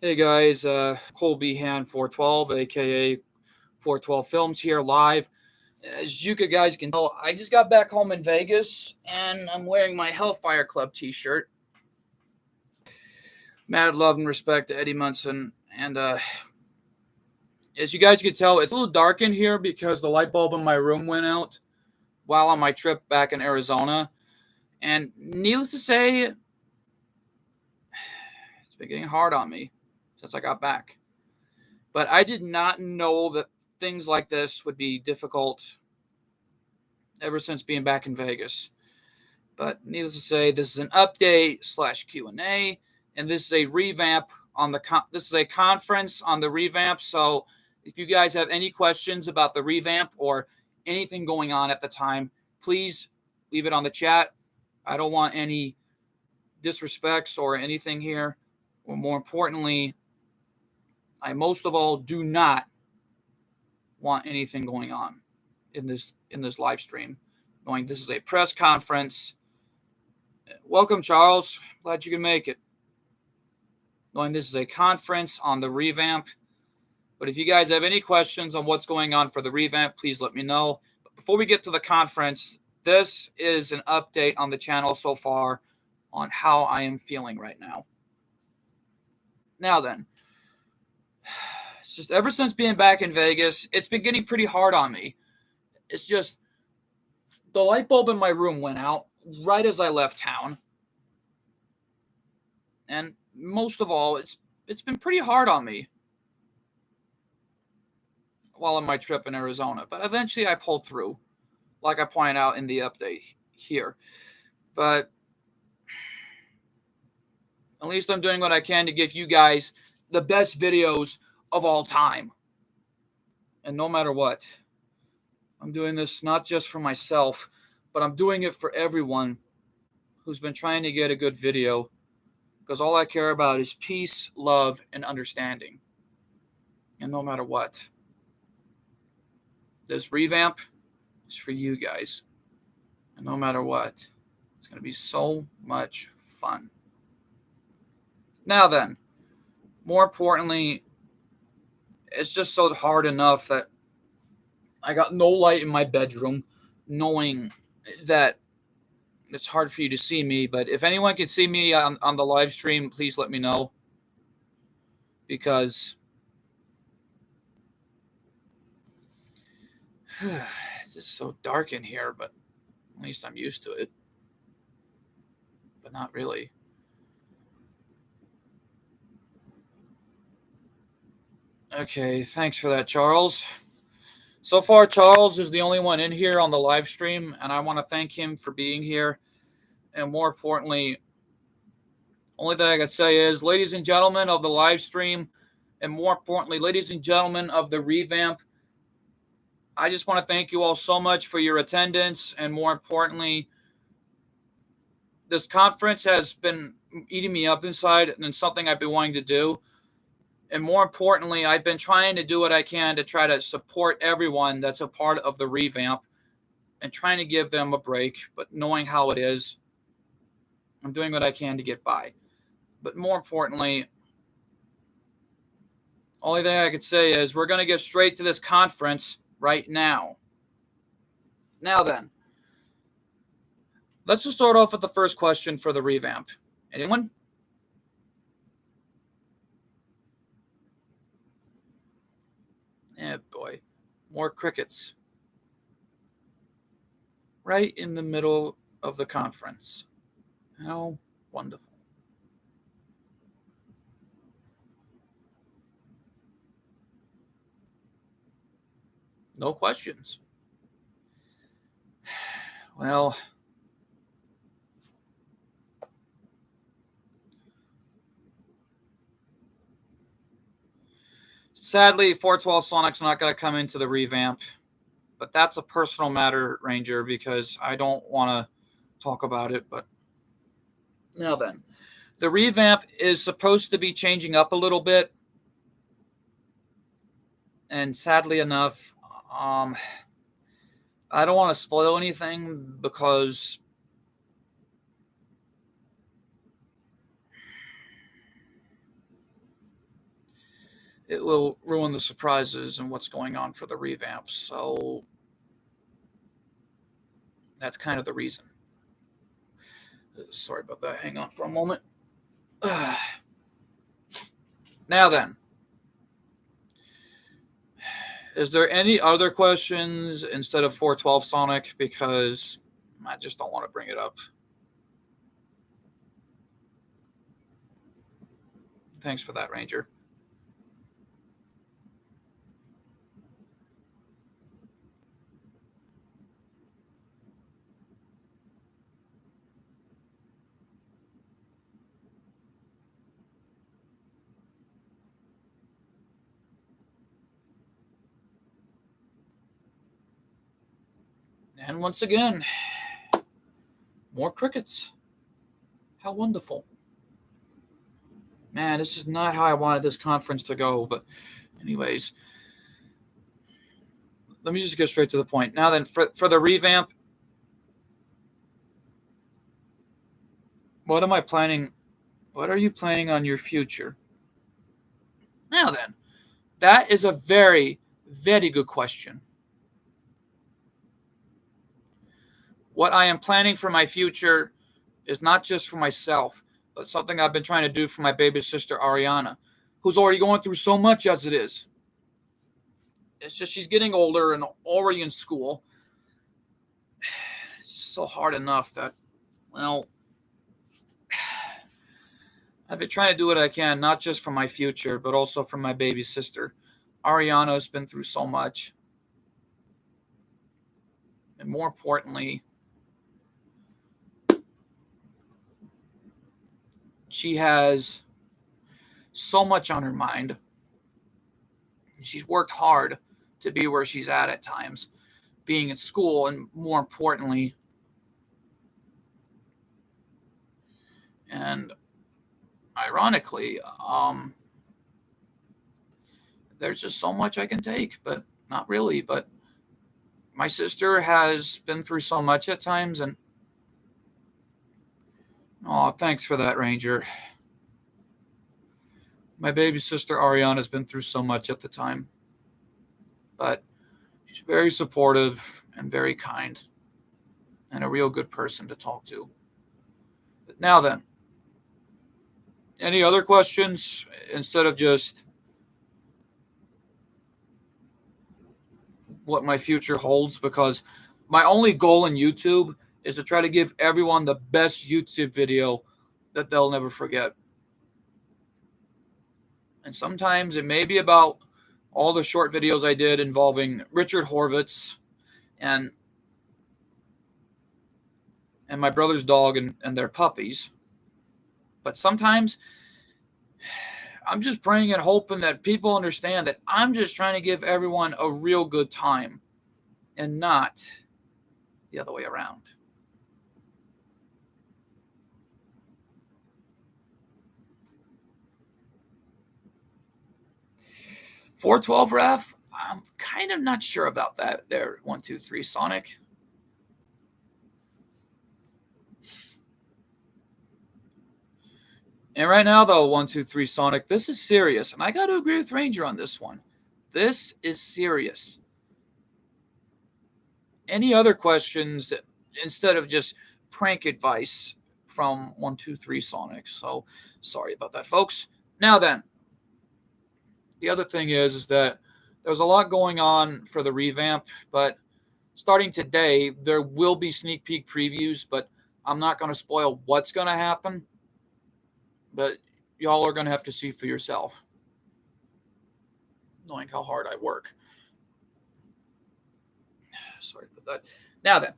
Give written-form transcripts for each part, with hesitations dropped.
Hey guys, Colby Hand 412, aka 412 Films here live. As you guys can tell, I just got back home in Vegas and I'm wearing my Hellfire Club t-shirt. Mad love and respect to Eddie Munson. And as you guys can tell, it's a little dark in here because the light bulb in my room went out while on my trip back in Arizona. And needless to say, it's been getting hard on me since I got back. But I did not know that things like this would be difficult ever since being back in Vegas. But needless to say, this is an update / Q&A, and this is a revamp on the this is a conference on the revamp. So if you guys have any questions about the revamp or anything going on at the time, please leave it on the chat. I don't want any disrespects or anything here. Or more importantly, I most of all do not want anything going on in this live stream. Knowing this is a press conference. Welcome, Charles. Glad you can make it. Knowing this is a conference on the revamp. But if you guys have any questions on what's going on for the revamp, please let me know. But before we get to the conference, this is an update on the channel so far on how I am feeling right now. Now then, it's just ever since being back in Vegas, it's been getting pretty hard on me. It's just the light bulb in my room went out right as I left town. And most of all, it's been pretty hard on me while on my trip in Arizona. But eventually I pulled through, like I pointed out in the update here. But at least I'm doing what I can to give you guys the best videos of all time. And no matter what, I'm doing this not just for myself, but I'm doing it for everyone who's been trying to get a good video, because all I care about is peace, love, and understanding. And no matter what, this revamp is for you guys. And no matter what, it's going to be so much fun. Now then, more importantly, it's just so hard enough that I got no light in my bedroom, knowing that it's hard for you to see me. But if anyone can see me on the live stream, please let me know. Because it's just so dark in here, but at least I'm used to it. But not really. Okay, thanks for that, Charles. So far, Charles is the only one in here on the live stream, and I want to thank him for being here. And more importantly, only thing I can say is, ladies and gentlemen of the live stream, and more importantly, ladies and gentlemen of the revamp, I just want to thank you all so much for your attendance. And more importantly, this conference has been eating me up inside, and it's something I've been wanting to do. And more importantly, I've been trying to do what I can to try to support everyone that's a part of the revamp and trying to give them a break. But knowing how it is, I'm doing what I can to get by. But more importantly, only thing I could say is we're going to get straight to this conference right now. Now then, let's just start off with the first question for the revamp. Anyone? Eh, boy. More crickets. Right in the middle of the conference. How wonderful. No questions. Well, sadly, 412 Sonic's not going to come into the revamp. But that's a personal matter, Ranger, because I don't want to talk about it. But now then, the revamp is supposed to be changing up a little bit. And sadly enough, I don't want to spoil anything because it will ruin the surprises and what's going on for the revamp. So that's kind of the reason. Sorry about that. Hang on for a moment. Now then, is there any other questions instead of 412 Sonic? Because I just don't want to bring it up. Thanks for that, Ranger. And once again, more crickets. How wonderful. Man, this is not how I wanted this conference to go. But, anyways, let me just get straight to the point. Now, then, for the revamp, what am I planning? What are you planning on your future? Now, then, that is a very, very good question. What I am planning for my future is not just for myself, but something I've been trying to do for my baby sister Ariana, who's already going through so much as it is. It's just she's getting older and already in school. It's so hard enough that, well, I've been trying to do what I can, not just for my future, but also for my baby sister. Ariana has been through so much. And more importantly, she has so much on her mind. She's worked hard to be where she's at times, being in school, and more importantly, and ironically, there's just so much I can take, but not really. But my sister has been through so much at times, and oh, thanks for that, Ranger. My baby sister Ariana's been through so much at the time, but she's very supportive and very kind, and a real good person to talk to. But now then, any other questions instead of just what my future holds? Because my only goal in YouTube is to try to give everyone the best YouTube video that they'll never forget. And sometimes it may be about all the short videos I did involving Richard Horvitz and my brother's dog and their puppies. But sometimes I'm just praying and hoping that people understand that I'm just trying to give everyone a real good time and not the other way around. $412 ref, I'm kind of not sure about that there. 123 Sonic. And right now, though, 123 Sonic, this is serious. And I got to agree with Ranger on this one. This is serious. Any other questions instead of just prank advice from 123 Sonic? So sorry about that, folks. Now then, the other thing is that there's a lot going on for the revamp, but starting today, there will be sneak peek previews, but I'm not going to spoil what's going to happen. But y'all are going to have to see for yourself, knowing how hard I work. Sorry about that. Now then,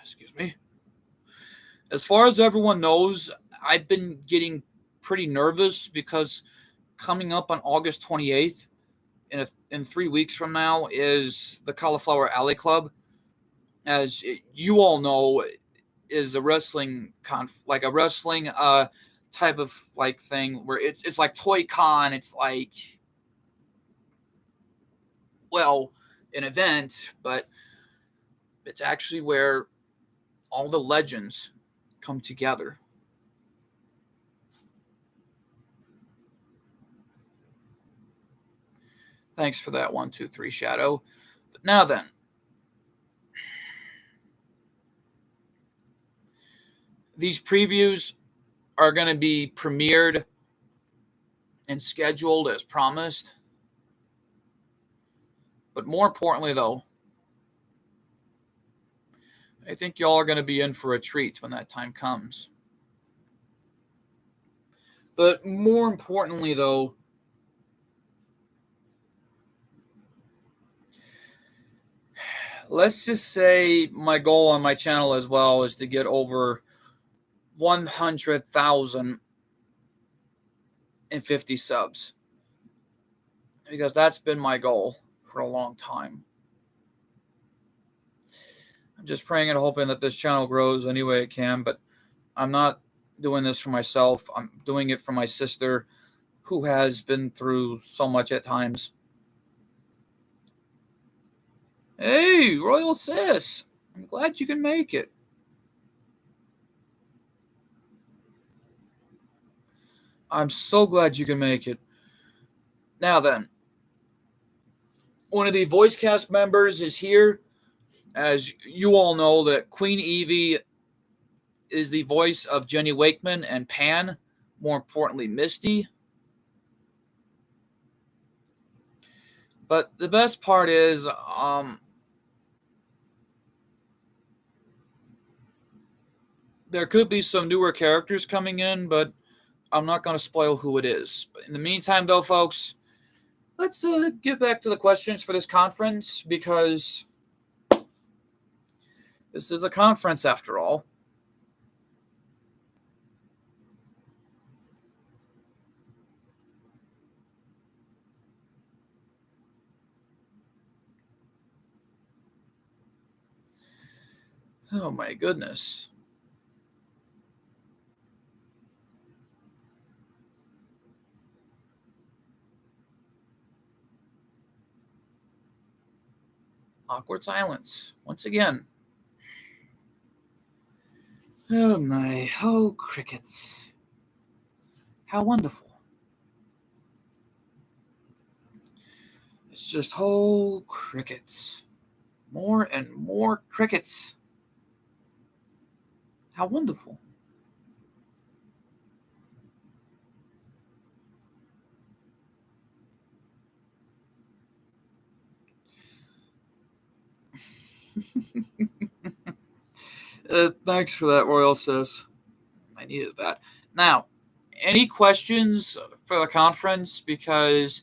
excuse me. As far as everyone knows, I've been getting pretty nervous because coming up on August 28th, in 3 weeks from now, is the Cauliflower Alley Club. As you all know, is a wrestling like a wrestling type of like thing where it's like Toy Con. It's like, well, an event, but it's actually where all the legends come together. Thanks for that 123 Shadow. But now then, these previews are going to be premiered and scheduled as promised. But more importantly, though, I think y'all are going to be in for a treat when that time comes. But more importantly, though, let's just say my goal on my channel as well is to get over 100,050 subs. Because that's been my goal for a long time. I'm just praying and hoping that this channel grows any way it can, but I'm not doing this for myself. I'm doing it for my sister, who has been through so much at times. Hey, Royal Sis, I'm glad you can make it. I'm so glad you can make it. Now then, one of the voice cast members is here. As you all know, that Queen Evie is the voice of Jenny Wakeman and Pan, more importantly, Misty. But the best part is, there could be some newer characters coming in, but I'm not going to spoil who it is. But in the meantime, though, folks, let's get back to the questions for this conference, because this is a conference after all. Oh my goodness. Awkward silence once again. Oh my, oh crickets. How wonderful. It's just whole crickets. More and more crickets. How wonderful. Thanks for that, Royal Sis. I needed that. Now, any questions for the conference? Because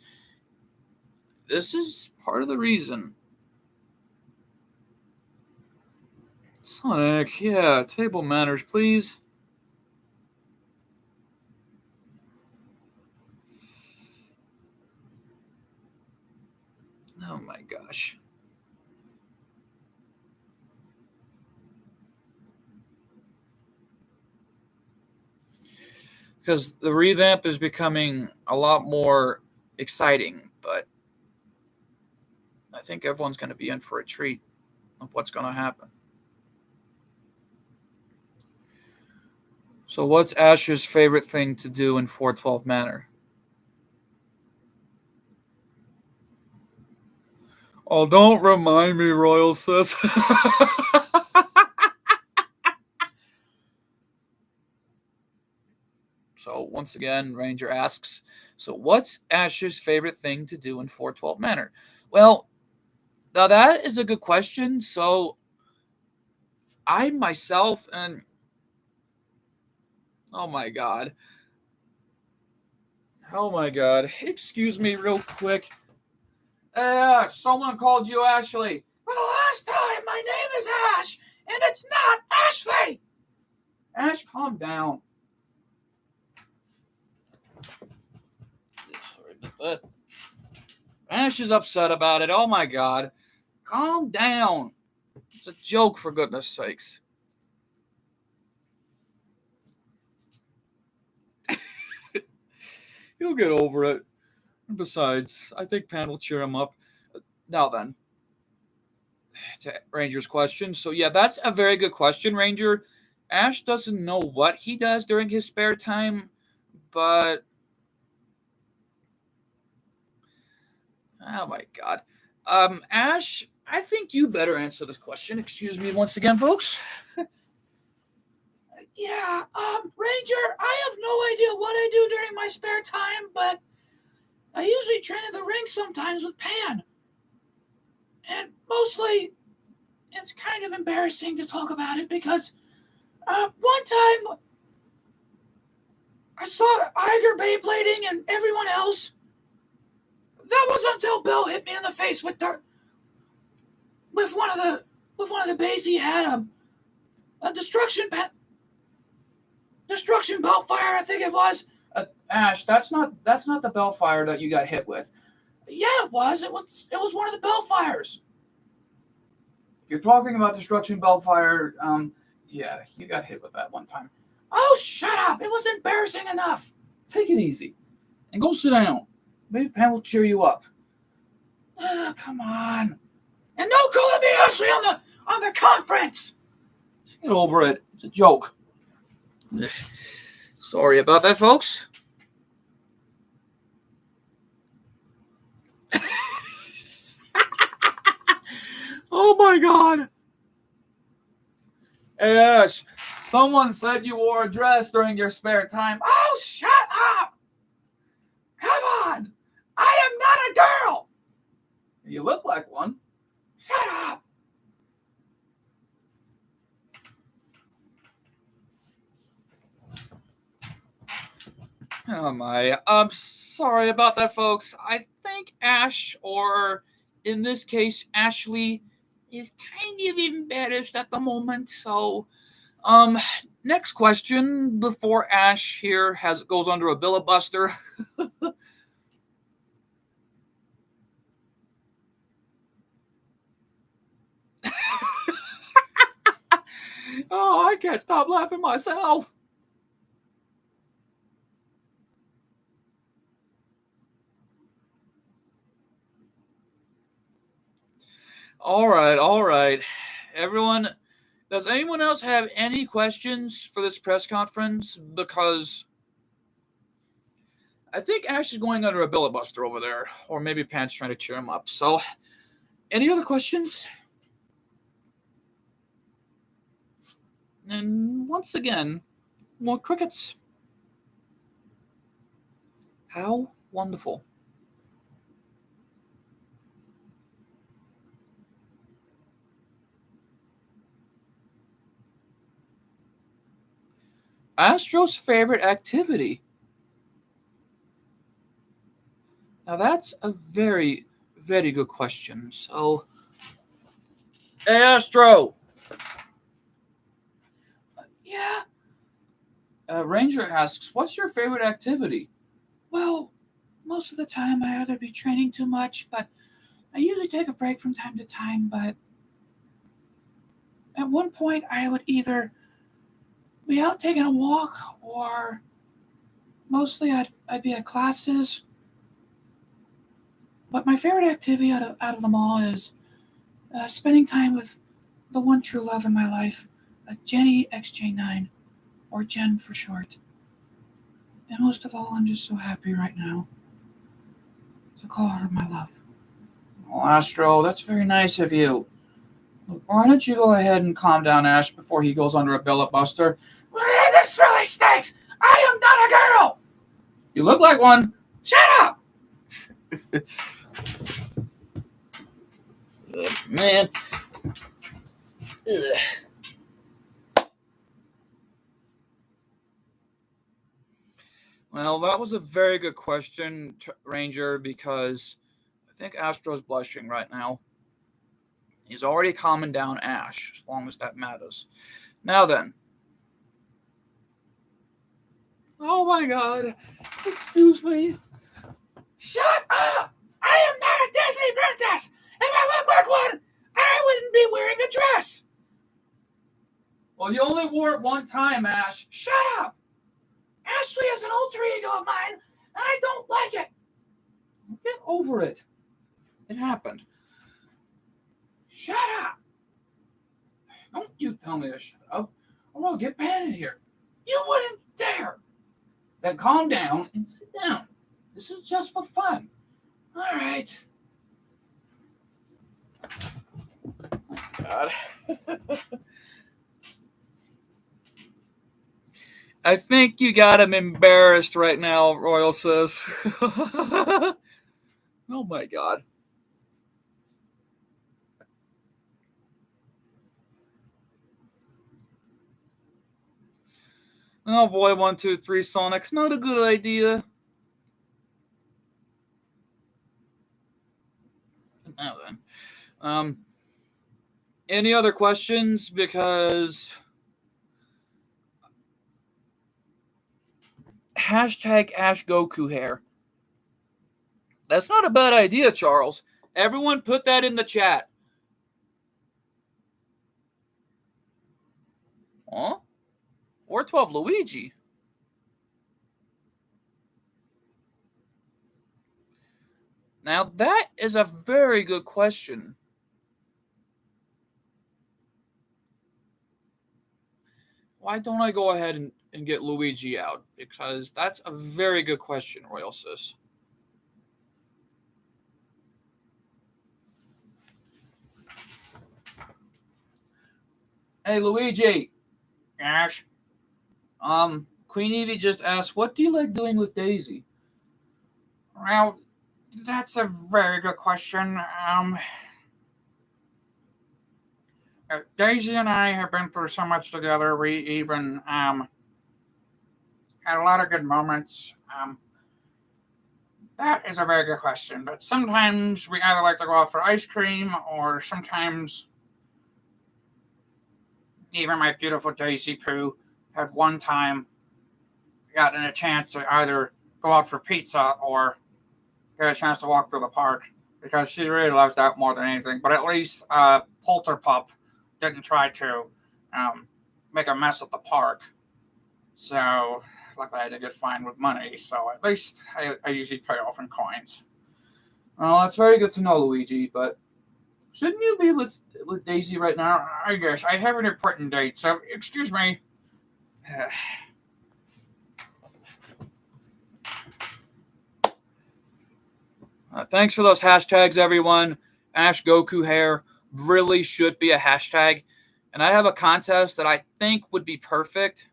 this is part of the reason. Sonic, yeah, table manners, please. Oh my gosh. Because the revamp is becoming a lot more exciting, but I think everyone's going to be in for a treat of what's going to happen. So what's Ash's favorite thing to do in 412 Manor? Oh, don't remind me, Royal Sis. So once again, Ranger asks, so what's Ash's favorite thing to do in 412 Manor? Well, now that is a good question. So I myself, and oh my god, excuse me real quick. Someone called you Ashley. For the last time, my name is Ash, and it's not Ashley. Ash, calm down. Sorry about that. Ash is upset about it. Oh my god. Calm down. It's a joke, for goodness sakes. He'll get over it. Besides, I think Pan will cheer him up. Now then, to Ranger's question. So yeah, that's a very good question, Ranger. Ash doesn't know what he does during his spare time, but Oh my God. Ash, I think you better answer this question. Excuse me once again, folks. Yeah, Ranger, I have no idea what I do during my spare time, but I usually train in the ring sometimes with Pan. And mostly, it's kind of embarrassing to talk about it because one time I saw Iger Beyblading and everyone else. That was until Bill hit me in the face with one of the bays he had a destruction belt fire, I think it was. Ash, that's not the belt fire that you got hit with. Yeah, it was. It was one of the belt fires. If you're talking about destruction belt fire, yeah, you got hit with that one time. Oh, shut up! It was embarrassing enough. Take it easy, and go sit down. Maybe Pam will cheer you up. Come on, and no calling me Ashley on the conference. Get over it. It's a joke. Sorry about that, folks. Oh my God. Ash, someone said you wore a dress during your spare time. Oh, shut up! Come on! I am not a girl! You look like one. Shut up! Oh my. I'm sorry about that, folks. I think Ash, or in this case, Ashley, is kind of embarrassed at the moment. So, next question before Ash here goes under a filibuster. Oh, I can't stop laughing myself. All right, all right. Everyone, does anyone else have any questions for this press conference? Because I think Ash is going under a filibuster over there, or maybe Pant's trying to cheer him up. So, any other questions? And once again, more crickets. How wonderful. Astro's favorite activity. Now that's a very, very good question. So, hey Astro. Yeah. Ranger asks, "What's your favorite activity?" Well, most of the time I either be training too much, but I usually take a break from time to time. But at one point, I would either be out taking a walk, or mostly I'd be at classes. But my favorite activity out of them all is spending time with the one true love in my life, Jenny XJ9, or Jen for short. And most of all, I'm just so happy right now to call her my love. Well, Astro, that's very nice of you. Why don't you go ahead and calm down, Ash, before he goes under a filibuster? This really stinks! I am not a girl! You look like one. Shut up! Man. Ugh. Well, that was a very good question, Ranger, because I think Astro's blushing right now. He's already calming down Ash, as long as that matters. Now then. Oh my God. Excuse me. Shut up! I am not a Disney princess! If I looked like one, I wouldn't be wearing a dress! Well, you only wore it one time, Ash. Shut up! Ashley is an alter ego of mine, and I don't like it. Get over it. It happened. Shut up! Don't you tell me to shut up. I'm gonna get Pat in here. You wouldn't dare. Then calm down and sit down. This is just for fun. All right. God. I think you got him embarrassed right now, Royal says. Oh my God. Oh boy, 1, 2, 3 Sonic. Not a good idea. Now then. Any other questions? Because hashtag Ash Goku hair. That's not a bad idea, Charles. Everyone put that in the chat. Huh? 412 Luigi. Now that is a very good question. Why don't I go ahead and get Luigi out? Because that's a very good question, Royal Sis. Hey, Luigi. Ash. Queen Evie just asked, what do you like doing with Daisy? Well, that's a very good question. Daisy and I have been through so much together. We even had a lot of good moments. That is a very good question. But sometimes we either like to go out for ice cream, or sometimes even my beautiful Daisy Pooh had one time gotten a chance to either go out for pizza or get a chance to walk through the park, because she really loves that more than anything. But at least Polterpup didn't try to make a mess at the park. So luckily I did get fined with money. So at least I usually pay off in coins. Well, that's very good to know, Luigi. But shouldn't you be with Daisy right now? I guess I have an important date. So excuse me. Thanks for those hashtags, everyone. Ash Goku hair really should be a hashtag. And I have a contest that I think would be perfect.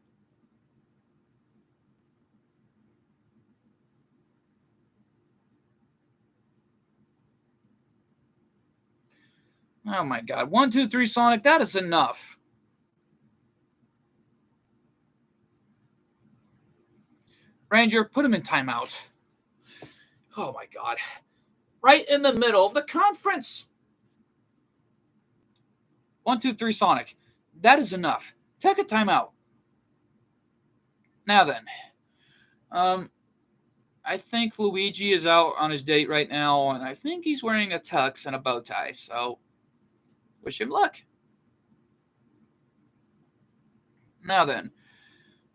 Oh my God. 1, 2, 3 Sonic, that is enough. Ranger, put him in timeout. Oh my God. Right in the middle of the conference. 1, 2, 3 Sonic, that is enough. Take a timeout. Now then. I think Luigi is out on his date right now, and I think he's wearing a tux and a bow tie, so wish him luck. Now then,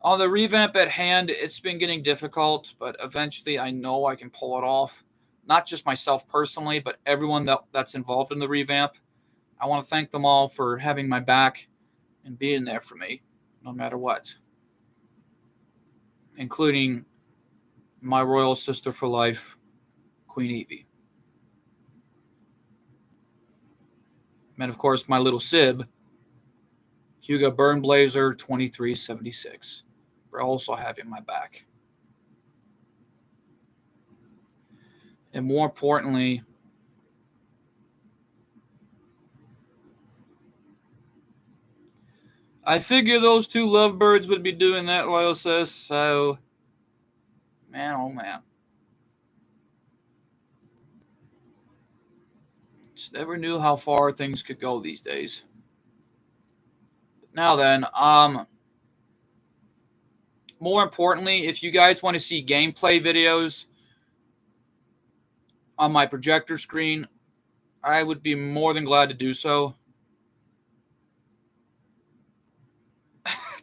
on the revamp at hand, it's been getting difficult, but eventually I know I can pull it off. Not just myself personally, but everyone that's involved in the revamp. I want to thank them all for having my back and being there for me, no matter what. Including my royal sister for life, Queen Evie. And of course, my little sib, Hugo Burnblazer 2376, for also having my back. And more importantly, I figure those two lovebirds would be doing that, Loyal says, so man, oh man. Just never knew how far things could go these days. Now then, more importantly, if you guys want to see gameplay videos on my projector screen, I would be more than glad to do so.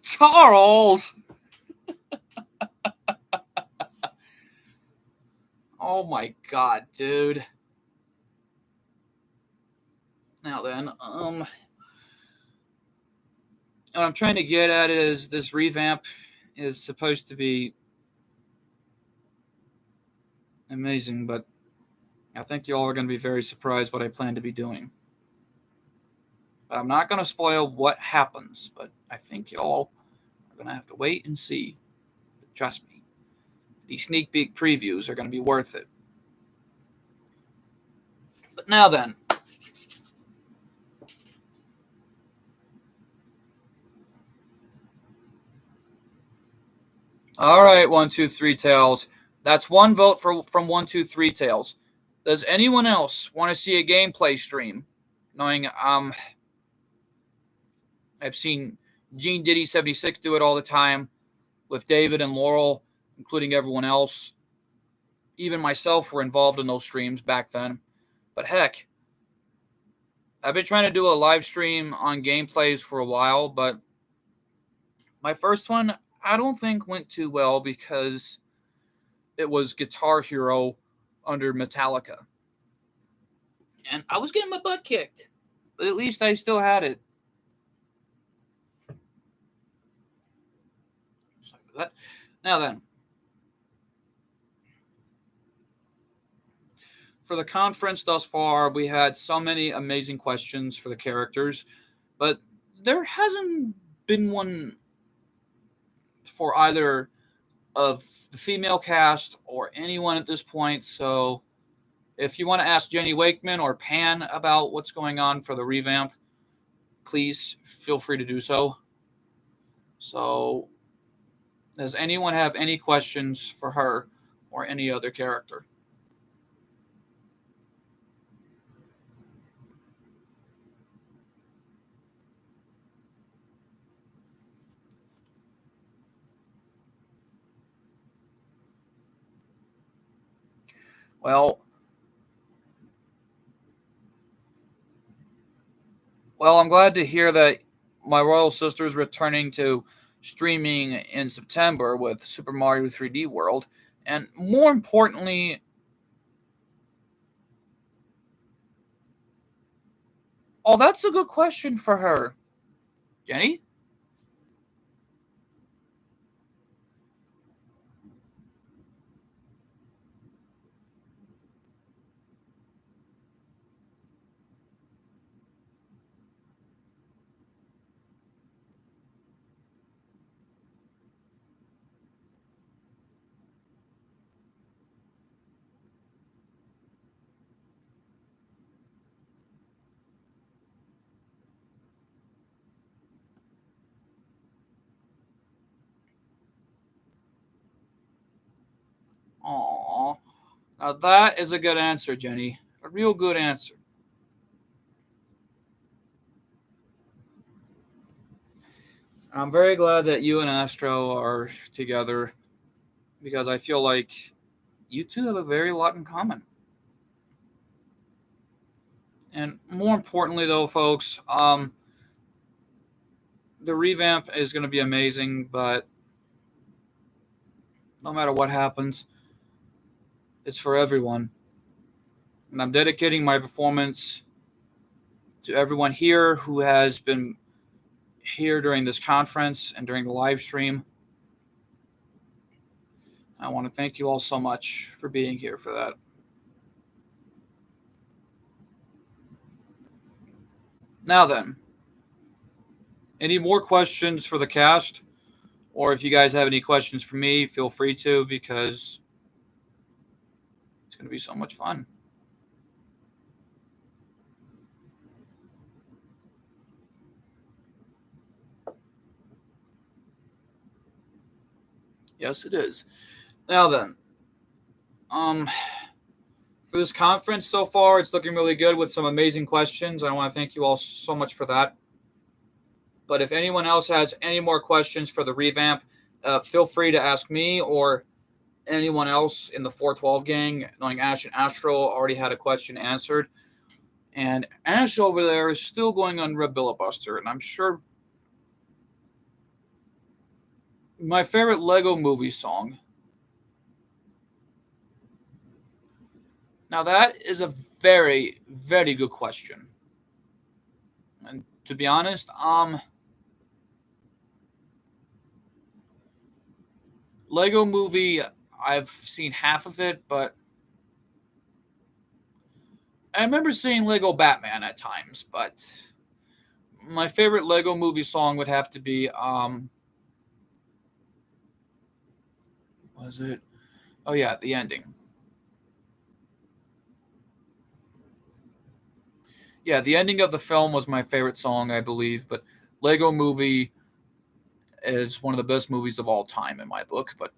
Charles! Oh my God, dude. Now then, what I'm trying to get at is this revamp is supposed to be amazing, but I think you all are going to be very surprised what I plan to be doing. But I'm not going to spoil what happens, but I think y'all are going to have to wait and see. Trust me. These sneak peek previews are going to be worth it. But now then. All right, 123 Tails. That's one vote from 123 Tails. Does anyone else want to see a gameplay stream? Knowing I've seen Gene Diddy 76 do it all the time with David and Laurel, including everyone else. Even myself were involved in those streams back then. But heck, I've been trying to do a live stream on gameplays for a while, but my first one I don't think went too well because it was Guitar Hero under Metallica. And I was getting my butt kicked, but at least I still had it. Now then, for the conference thus far, we had so many amazing questions for the characters, but there hasn't been one for either of the female cast or anyone at this point. So if you want to ask Jenny Wakeman or Pan about what's going on for the revamp, please feel free to do so. So, does anyone have any questions for her or any other character? Well, I'm glad to hear that my royal sister is returning to streaming in September with Super Mario 3D World, and more importantly, oh, that's a good question for her, Jenny. Aww. Now that is a good answer, Jenny. A real good answer. I'm very glad that you and Astro are together because I feel like you two have a very lot in common. And more importantly, though, folks, the revamp is going to be amazing, but no matter what happens, it's for everyone. And I'm dedicating my performance to everyone here who has been here during this conference and during the live stream. I want to thank you all so much for being here for that. Now then, any more questions for the cast? Or if you guys have any questions for me, feel free to because it's going to be so much fun. Yes, it is. Now then, for this conference so far, it's looking really good with some amazing questions. I want to thank you all so much for that. But if anyone else has any more questions for the revamp, feel free to ask me or anyone else in the 412 gang. Knowing Ash and Astro already had a question answered. And Ash over there is still going on Red Buster, and I'm sure my favorite Lego movie song. Now that is a very, very good question. And to be honest, Lego movie, I've seen half of it, but I remember seeing Lego Batman at times, but my favorite Lego Movie song would have to be was it? Oh yeah, the ending. Yeah, the ending of the film was my favorite song, I believe. But Lego Movie is one of the best movies of all time in my book. But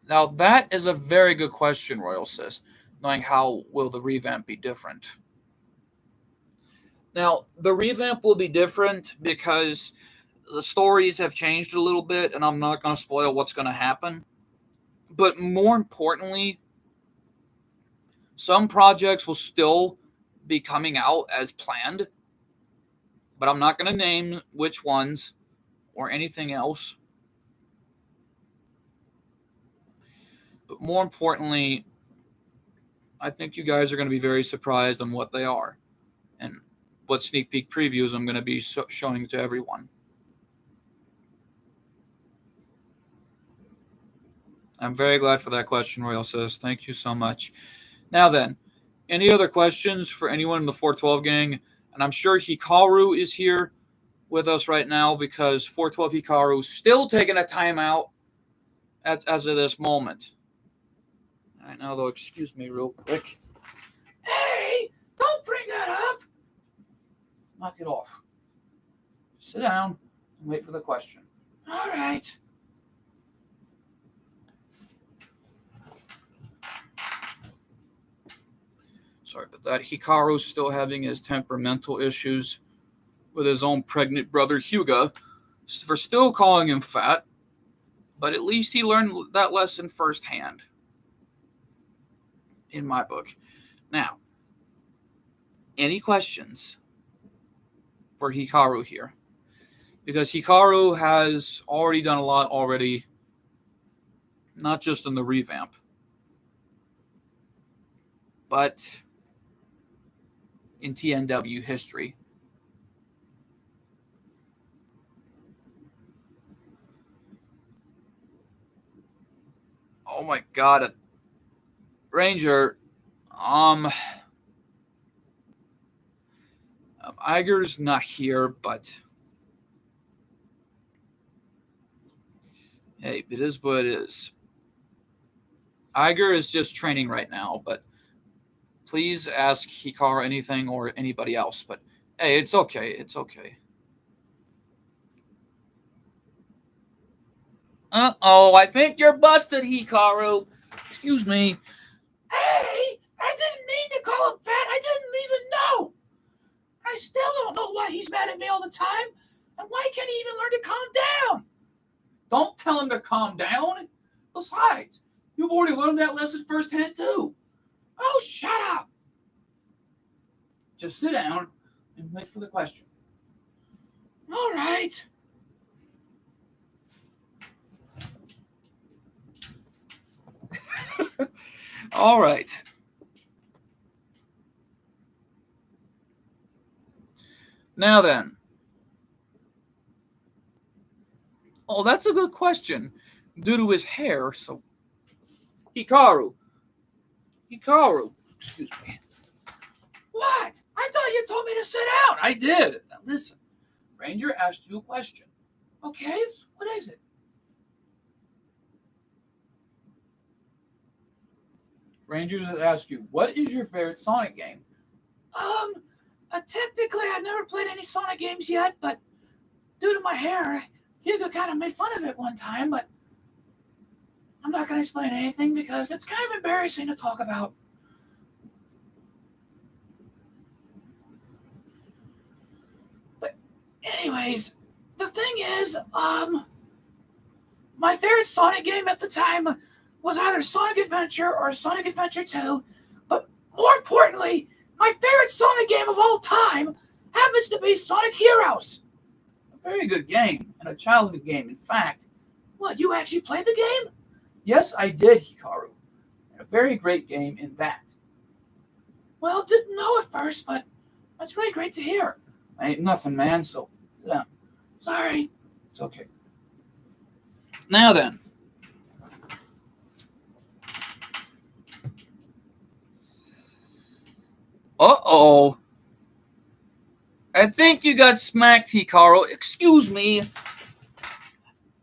now that is a very good question, Royal Sis. Knowing how will the revamp be different? Now the revamp will be different because the stories have changed a little bit, and I'm not going to spoil what's going to happen. But more importantly, some projects will still be coming out as planned, but I'm not going to name which ones or anything else. But more importantly, I think you guys are going to be very surprised on what they are and what sneak peek previews I'm going to be showing to everyone. I'm very glad for that question, Royal Sis. Thank you so much. Now then, any other questions for anyone in the 412 gang? And I'm sure Hikaru is here with us right now because 412 Hikaru is still taking a timeout as of this moment. All right, now though, excuse me real quick. Hey, don't bring that up. Knock it off. Sit down and wait for the question. All right. Sorry about that. Hikaru's still having his temperamental issues with his own pregnant brother Hyuga for still calling him fat, but at least he learned that lesson firsthand in my book. Now, any questions for Hikaru here? Because Hikaru has already done a lot already, not just in the revamp, but in TNW history. Oh my god. Ranger, Iger's not here, but hey, it is what it is. Iger is just training right now, but please ask Hikaru anything or anybody else. But hey, it's okay. It's okay. Uh-oh, I think you're busted, Hikaru. Excuse me. Hey, I didn't mean to call him fat. I didn't even know. I still don't know why he's mad at me all the time. And why can't he even learn to calm down? Don't tell him to calm down. Besides, you've already learned that lesson firsthand, too. Oh, shut up. Just sit down and wait for the question. All right. All right. Now then. Oh, that's a good question. Due to his hair, so. Hikaru. Excuse me. What? I thought you told me to sit down. I did. Now listen. Ranger asked you a question. Okay, what is it? Rangers ask you, what is your favorite Sonic game? Technically, I've never played any Sonic games yet, but due to my hair, Hugo kind of made fun of it one time, but I'm not going to explain anything because it's kind of embarrassing to talk about. But anyways, the thing is, my favorite Sonic game at the time was either Sonic Adventure or Sonic Adventure 2, but more importantly, my favorite Sonic game of all time happens to be Sonic Heroes. A very good game, and a childhood game, in fact. What, you actually played the game? Yes, I did, Hikaru. And a very great game in that. Well, didn't know at first, but that's really great to hear. Ain't nothing, man, so, yeah. Sorry. It's okay. Now then. Uh-oh. I think you got smacked, Hikaru. Excuse me.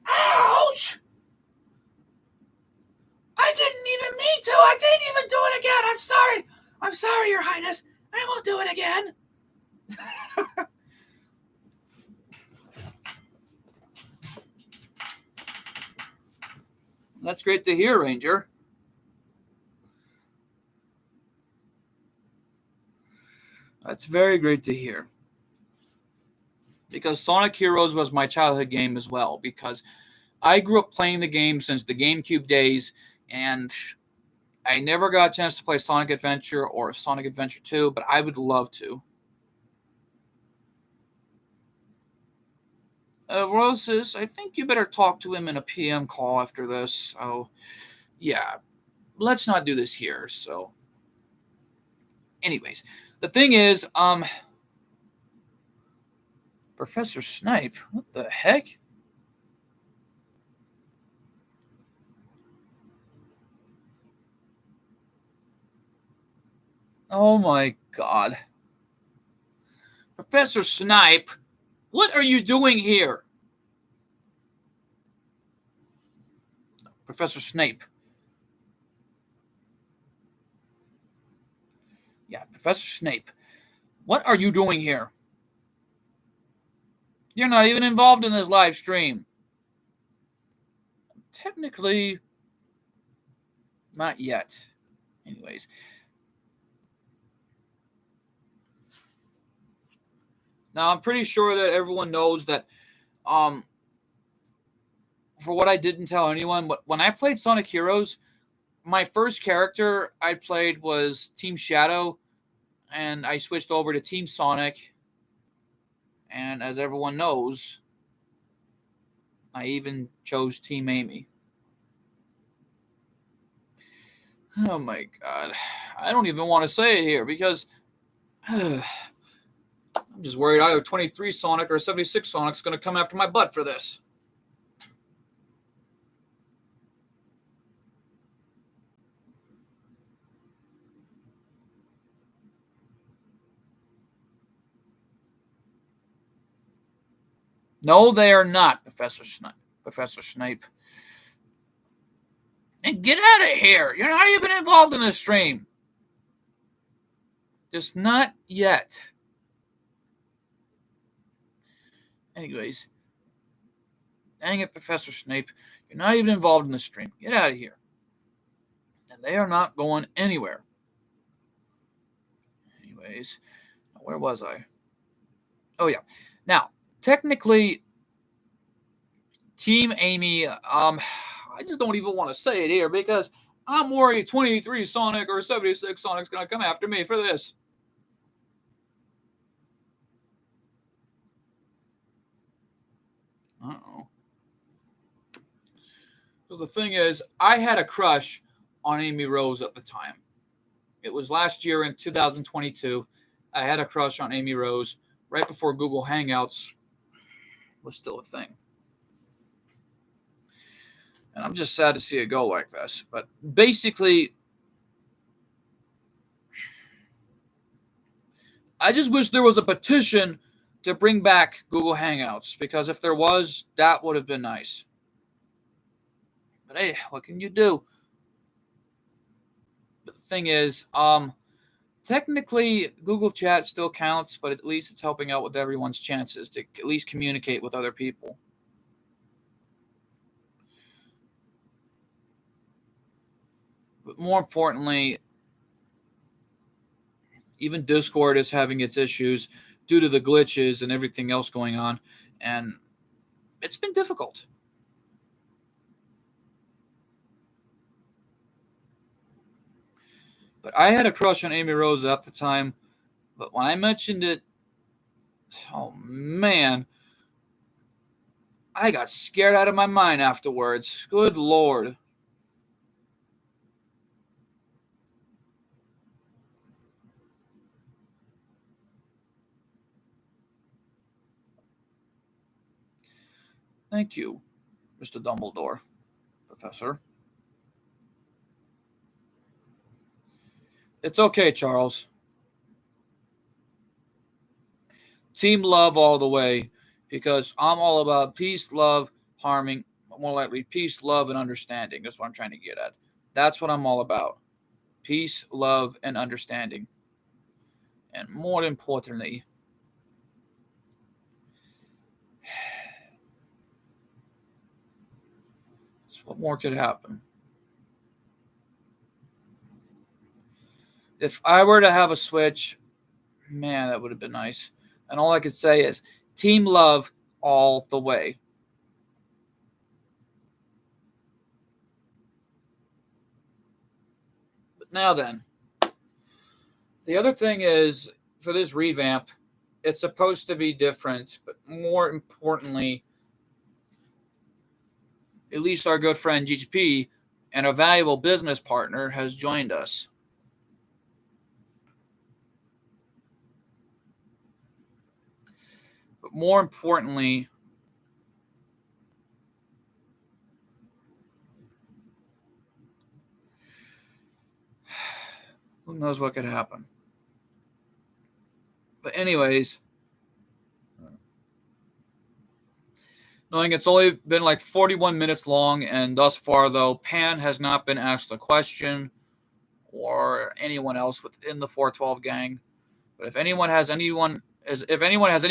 Ouch! I didn't even mean to. I didn't even do it again. I'm sorry. I'm sorry, Your Highness. I won't do it again. That's great to hear, Ranger. That's very great to hear. Because Sonic Heroes was my childhood game as well. Because I grew up playing the game since the GameCube days, and I never got a chance to play Sonic Adventure or Sonic Adventure 2, but I would love to. Roses, I think you better talk to him in a PM call after this. So, yeah, let's not do this here. So, anyways, the thing is, Professor Snipe, what the heck? Oh my god. Professor Snipe, what are you doing here? Professor Snape. Yeah, Professor Snape. What are you doing here? You're not even involved in this live stream. Technically, not yet. Anyways. Now, I'm pretty sure that everyone knows that, for what I didn't tell anyone, when I played Sonic Heroes, my first character I played was Team Shadow, and I switched over to Team Sonic. And as everyone knows, I even chose Team Amy. Oh my god. I don't even want to say it here because I'm just worried either 23 Sonic or 76 Sonic's going to come after my butt for this. No, they are not, Professor Snape. Professor Snape. And get out of here! You're not even involved in the stream. Just not yet. Anyways. Dang it, Professor Snape. You're not even involved in the stream. Get out of here. And they are not going anywhere. Anyways. Where was I? Oh, yeah. Now, technically, Team Amy, I just don't even want to say it here because I'm worried 23 Sonic or 76 Sonic's going to come after me for this. Uh-oh. Because the thing is, I had a crush on Amy Rose at the time. It was last year in 2022. I had a crush on Amy Rose right before Google Hangouts was still a thing. And I'm just sad to see it go like this. But basically, I just wish there was a petition to bring back Google Hangouts, because if there was, that would have been nice. But hey, what can you do? But the thing is, technically Google Chat still counts, but at least it's helping out with everyone's chances to at least communicate with other people. But more importantly, even Discord is having its issues due to the glitches and everything else going on, and it's been difficult. But I had a crush on Amy Rose at the time, but when I mentioned it, oh man, I got scared out of my mind afterwards. Good Lord. Thank you, Mr. Dumbledore, Professor. It's okay, Charles. Team love all the way, because I'm all about peace, love, harming, more likely peace, love, and understanding. That's what I'm trying to get at. That's what I'm all about. Peace, love, and understanding. And more importantly, what more could happen? If I were to have a Switch, man, that would have been nice. And all I could say is Team Love all the way. But now then, the other thing is for this revamp, it's supposed to be different, but more importantly, at least our good friend GGP and a valuable business partner has joined us. But more importantly, who knows what could happen? But anyways, knowing it's only been like 41 minutes long, and thus far though, Pan has not been asked a question, or anyone else within the 412 gang. But if anyone has any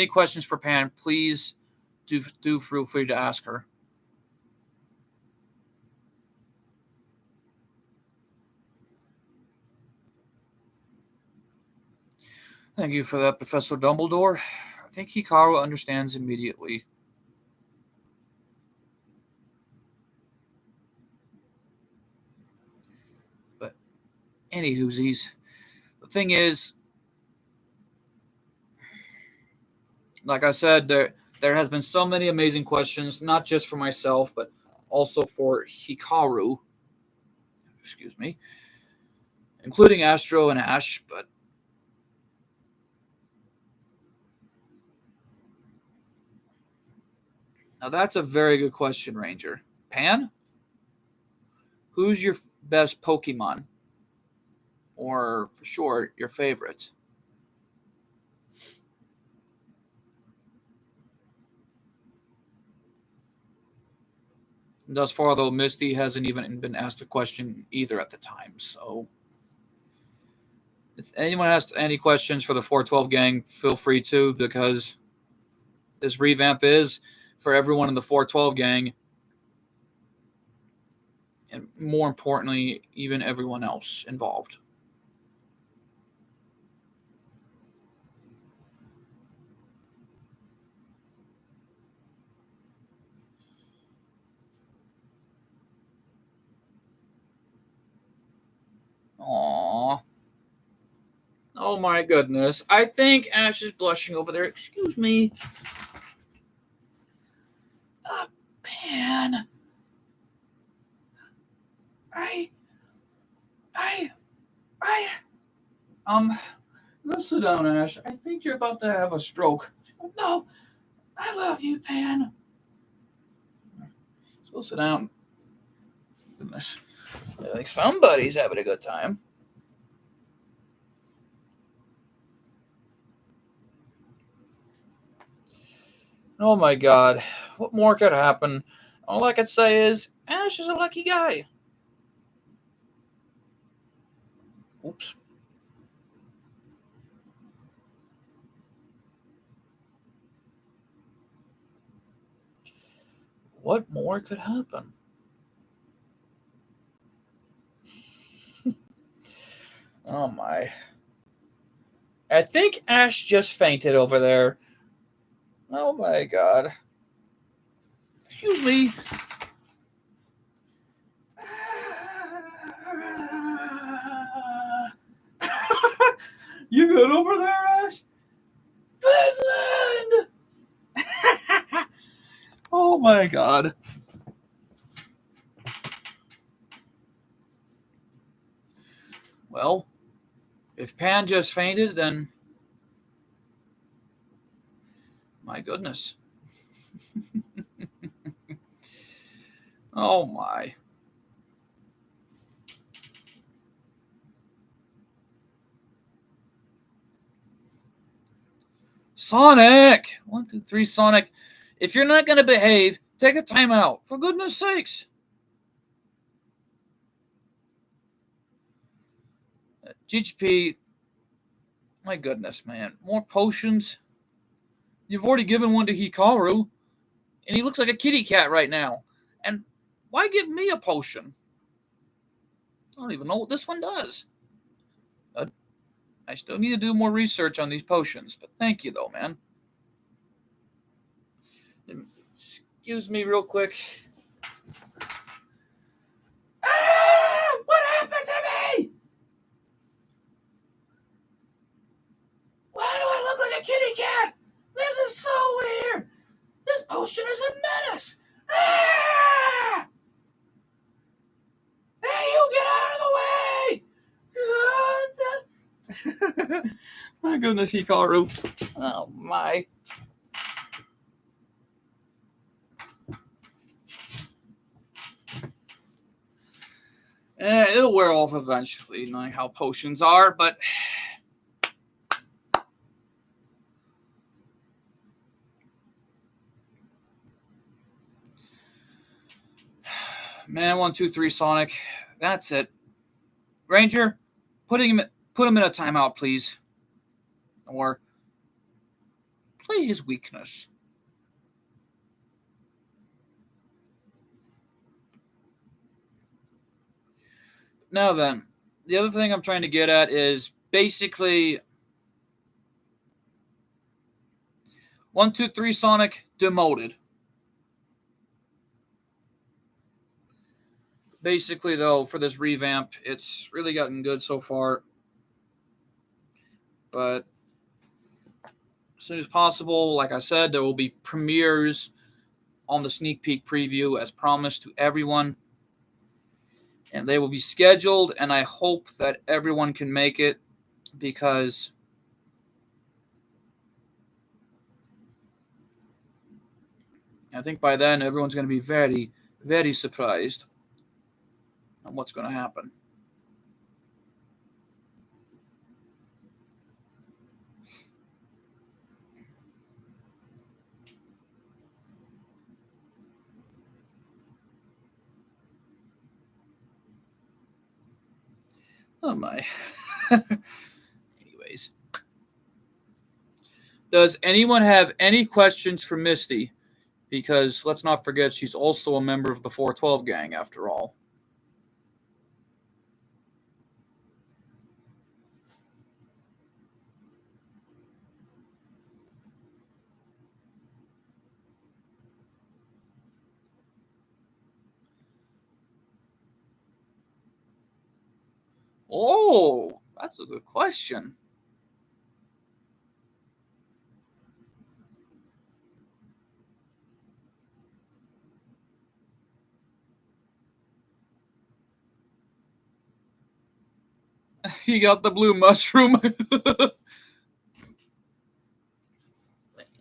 questions for Pan, please do feel free to ask her. Thank you for that, Professor Dumbledore. I think Hikaru understands immediately. But anywhoosies, the thing is, like I said, there has been so many amazing questions, not just for myself, but also for Hikaru. Excuse me, including Astro and Ash. But now that's a very good question, Ranger. Pan, who's your best Pokemon? Or for sure, your favorite? Thus far, though, Misty hasn't even been asked a question either at the time. So, if anyone has any questions for the 412 gang, feel free to, because this revamp is for everyone in the 412 gang, and more importantly, even everyone else involved. Aww. Oh my goodness. I think Ash is blushing over there. Excuse me. Pan. I. I. I. Let's sit down, Ash. I think you're about to have a stroke. No, I love you, Pan. So sit down. Goodness. I think somebody's having a good time. Oh my god. What more could happen? All I could say is, Ash is a lucky guy. Oops. What more could happen? Oh my. I think Ash just fainted over there. Oh my god. Excuse me. You good over there, Ash? Finland! Oh my god. Well, if Pan just fainted, then my goodness. Oh my. Sonic! 1, 2, 3, Sonic. If you're not going to behave, take a timeout. For goodness sakes. GHP, my goodness, man. More potions? You've already given one to Hikaru, and he looks like a kitty cat right now. And why give me a potion? I don't even know what this one does. I still need to do more research on these potions, but thank you, though, man. Excuse me real quick. Ah! What happened to me? Why do I look like a kitty cat? This is so weird. This potion is a menace. Ah! Hey, you get out of the way! My goodness, Hikaru. Oh, my. It'll wear off eventually, knowing how potions are, but... Man, 1, 2, 3, Sonic. That's it. Ranger, put him in a timeout, please. Or play his weakness. Now then, the other thing I'm trying to get at is basically 1, 2, 3, Sonic demoted. Basically, though, for this revamp, it's really gotten good so far. But as soon as possible, like I said, there will be premieres on the sneak peek preview as promised to everyone. And they will be scheduled, and I hope that everyone can make it because I think by then everyone's going to be very, very surprised on what's going to happen. Oh my. Anyways. Does anyone have any questions for Misty? Because let's not forget she's also a member of the 412 gang after all. Oh, that's a good question. He got the blue mushroom.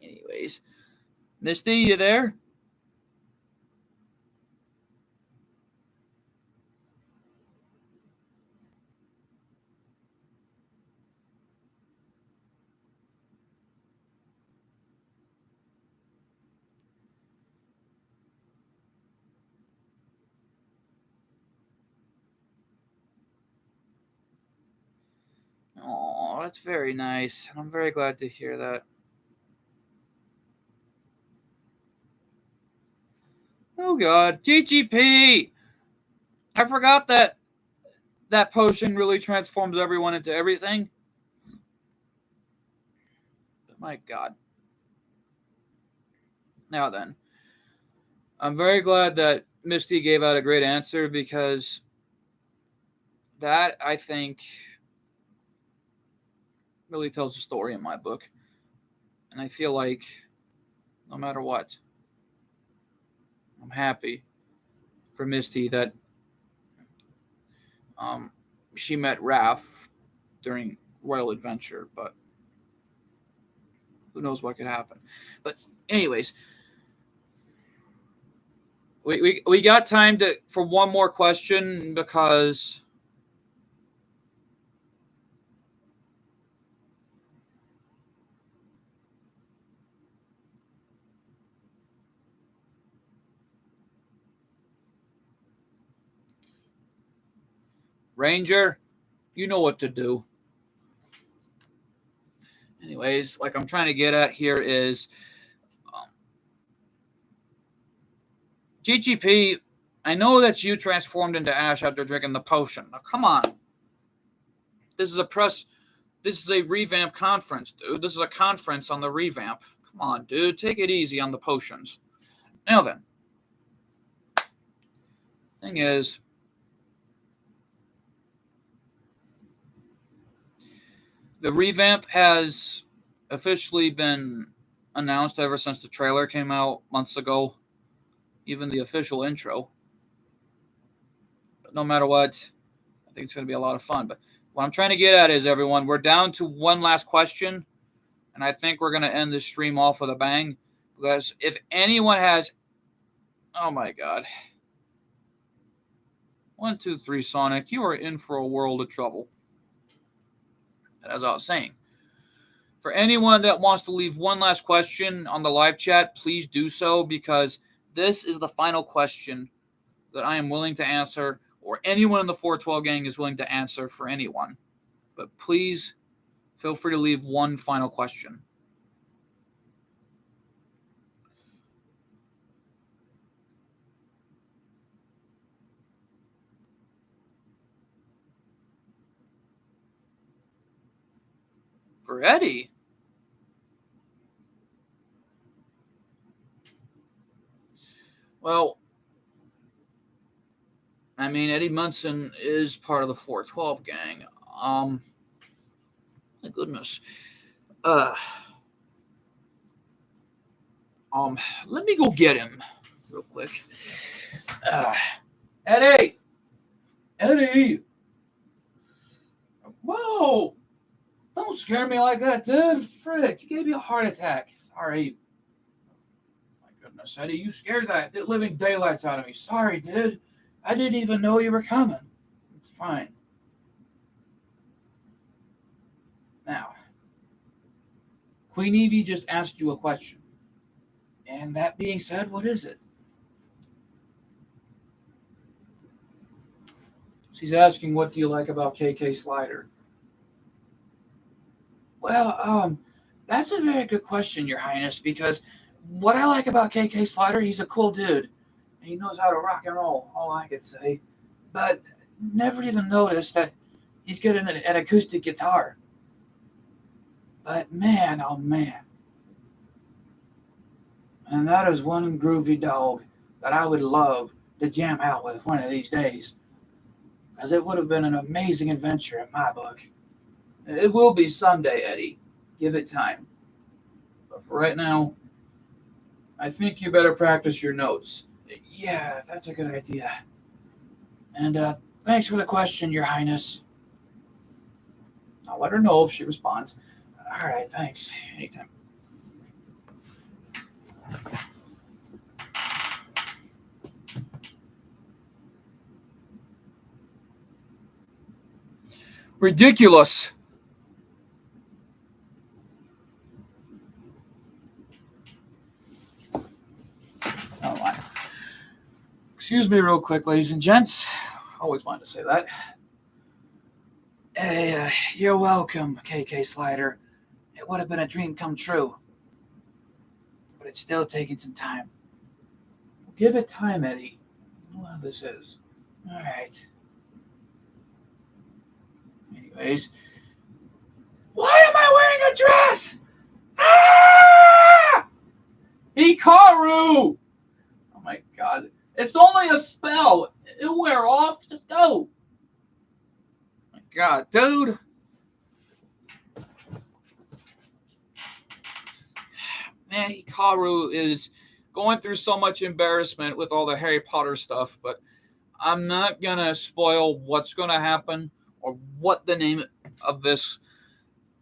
Anyways, Misty, you there? Oh, that's very nice. I'm very glad to hear that. Oh God, GGP! I forgot that potion really transforms everyone into everything. But my God. Now then, I'm very glad that Misty gave out a great answer because that, I think, really tells the story in my book. And I feel like no matter what, I'm happy for Misty that she met Raph during Royal Adventure, but who knows what could happen. But anyways, we got time for one more question because Ranger, you know what to do. Anyways, like I'm trying to get at here is GGP. I know that you transformed into Ash after drinking the potion. Now, come on. This is a press. This is a revamp conference, dude. This is a conference on the revamp. Come on, dude. Take it easy on the potions. Now then. Thing is, the revamp has officially been announced ever since the trailer came out months ago. Even the official intro. But no matter what, I think it's going to be a lot of fun. But what I'm trying to get at is, everyone, we're down to one last question. And I think we're going to end this stream off with a bang. Because if anyone has... Oh, my God. 1, 2, 3, Sonic. You are in for a world of trouble. And as I was saying, for anyone that wants to leave one last question on the live chat, please do so. Because this is the final question that I am willing to answer, or anyone in the 412 gang is willing to answer for anyone. But please feel free to leave one final question. For Eddie? Well, I mean, Eddie Munson is part of the 412 gang. My goodness. Uh, Let me go get him real quick. Eddie! Eddie! Whoa! Don't scare me like that, dude. Frick, you gave me a heart attack. Sorry. My goodness, Eddie, you scared the living daylights out of me. Sorry, dude. I didn't even know you were coming. It's fine. Now, Queen Evie just asked you a question. And that being said, what is it? She's asking, what do you like about KK Slider? Well, that's a very good question, Your Highness, because what I like about KK Slider, he's a cool dude. And he knows how to rock and roll, all I could say. But never even noticed that he's good at an acoustic guitar. But man, oh man. And that is one groovy dog that I would love to jam out with one of these days. Because it would have been an amazing adventure in my book. It will be someday, Eddie. Give it time. But for right now, I think you better practice your notes. Yeah, that's a good idea. And thanks for the question, Your Highness. I'll let her know if she responds. All right, thanks. Anytime. Ridiculous. Oh, my. Excuse me real quick, ladies and gents. Always wanted to say that. Hey, you're welcome, KK Slider. It would have been a dream come true. But it's still taking some time. Give it time, Eddie. You know how this is. All right. Anyways. Why am I wearing a dress? Ah! Hikaru! Oh my god. It's only a spell. It'll wear off. Just go. My god, dude. Man, Hikaru is going through so much embarrassment with all the Harry Potter stuff, but I'm not going to spoil what's going to happen or what the name of this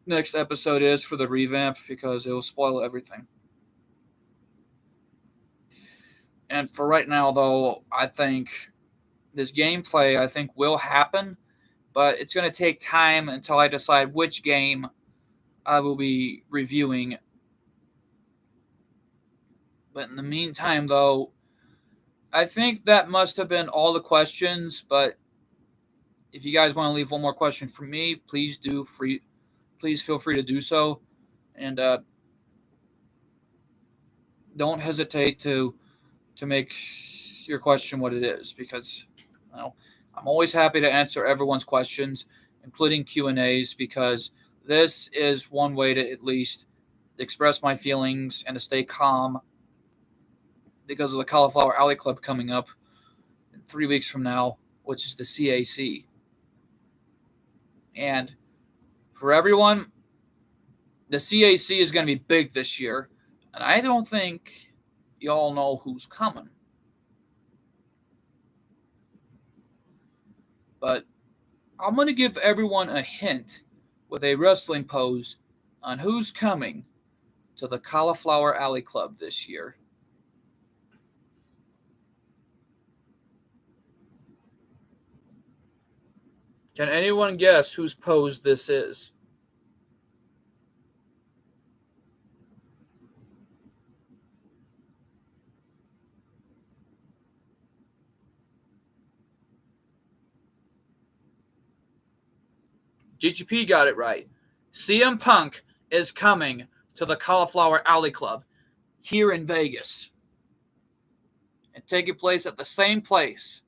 next episode is for the revamp because it will spoil everything. And for right now, though, I think this gameplay, will happen, but it's going to take time until I decide which game I will be reviewing. But in the meantime, though, I think that must have been all the questions, but If you guys want to leave one more question for me, please feel free to do so, and don't hesitate to make your question what it is, because I'm always happy to answer everyone's questions, including Q&As, because this is one way to at least express my feelings and to stay calm because of the Cauliflower Alley Club coming up in 3 weeks from now, which is the CAC. And for everyone, the CAC is going to be big this year, and I don't think y'all know who's coming. But I'm going to give everyone a hint with a wrestling pose on who's coming to the Cauliflower Alley Club this year. Can anyone guess whose pose this is? GGP got it right. CM Punk is coming to the Cauliflower Alley Club here in Vegas, and taking place at the same place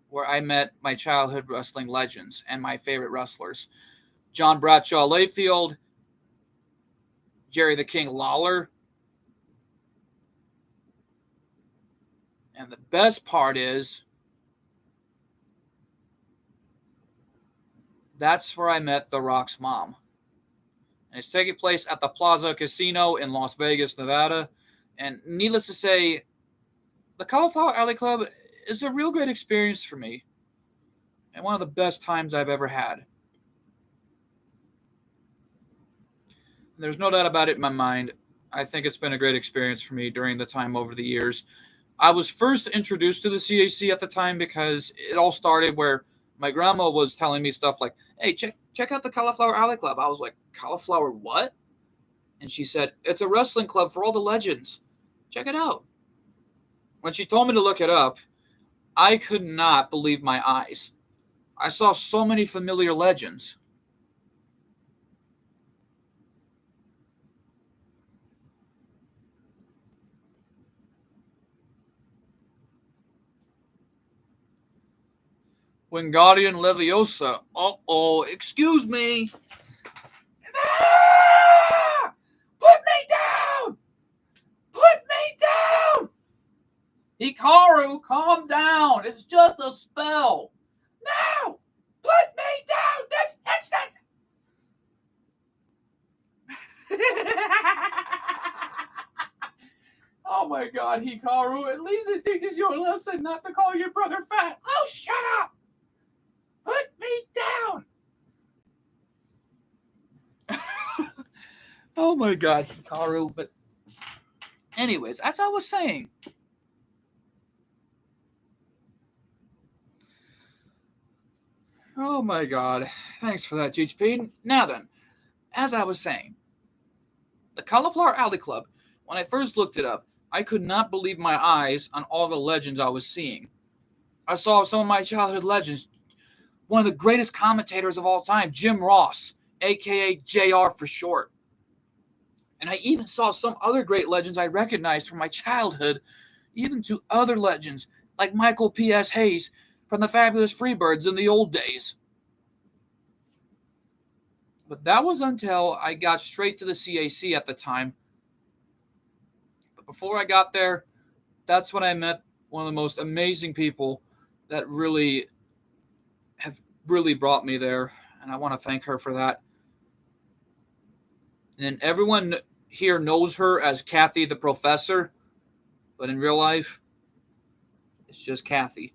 where I met my childhood wrestling legends and my favorite wrestlers. John Bradshaw Layfield, Jerry the King Lawler. And the best part is, that's where I met The Rock's mom. And it's taking place at the Plaza Casino in Las Vegas, Nevada. And needless to say, the Cauliflower Alley Club is a real great experience for me, and one of the best times I've ever had. There's no doubt about it in my mind. I think it's been a great experience for me during the time over the years. I was first introduced to the CAC at the time because it all started where my grandma was telling me stuff like, hey, check out the Cauliflower Alley Club. I was like, cauliflower what? And she said, it's a wrestling club for all the legends. Check it out. When she told me to look it up, I could not believe my eyes. I saw so many familiar legends. Wingardium Leviosa. Uh-oh, excuse me. Ah! Put me down! Put me down! Hikaru, calm down. It's just a spell. No! Put me down this instant! Oh my god, Hikaru, at least it teaches you a lesson not to call your brother fat. Oh, shut up! Put me down! Oh my god, Hikaru. But anyways, as I was saying, oh my god, thanks for that, GHP. Now then, as I was saying, the Cauliflower Alley Club, when I first looked it up, I could not believe my eyes on all the legends I was seeing. I saw some of my childhood legends. One of the greatest commentators of all time, Jim Ross, a.k.a. JR for short. And I even saw some other great legends I recognized from my childhood, even to other legends like Michael P.S. Hayes from the Fabulous Freebirds in the old days. But that was until I got straight to the CAC at the time. But before I got there, that's when I met one of the most amazing people that really have really brought me there, and I want to thank her for that. And everyone here knows her as Kathy the Professor, but in real life, it's just Kathy.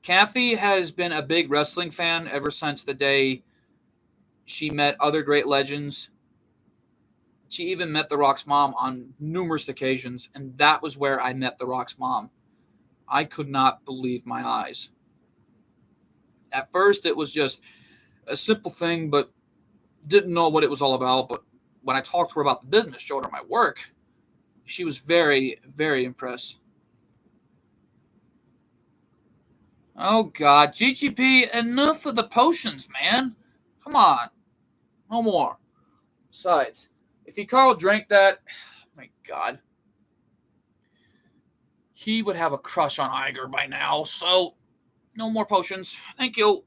Kathy has been a big wrestling fan ever since the day she met other great legends. She even met The Rock's mom on numerous occasions, and that was where I met The Rock's mom. I could not believe my eyes. At first, it was just a simple thing, but didn't know what it was all about. But when I talked to her about the business, showed her my work, she was very, very impressed. Oh, God. GGP, enough of the potions, man. Come on. No more. Besides, if Hikaru drank that, oh my God, he would have a crush on Iger by now. So, no more potions. Thank you.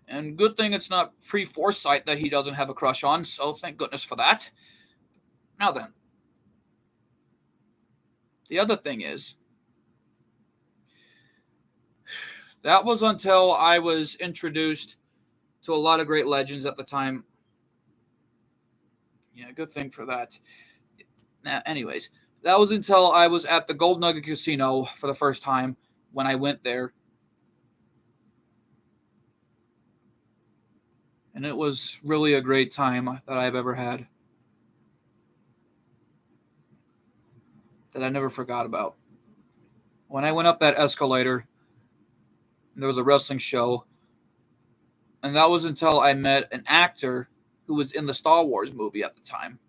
And good thing it's not pre-foresight that he doesn't have a crush on, so thank goodness for that. Now then, the other thing is, that was until I was introduced to a lot of great legends at the time. Yeah, good thing for that. Now, anyways, that was until I was at the Gold Nugget Casino for the first time when I went there. And it was really a great time that I've ever had. That I never forgot about. When I went up that escalator, there was a wrestling show. And that was until I met an actor who was in the Star Wars movie at the time.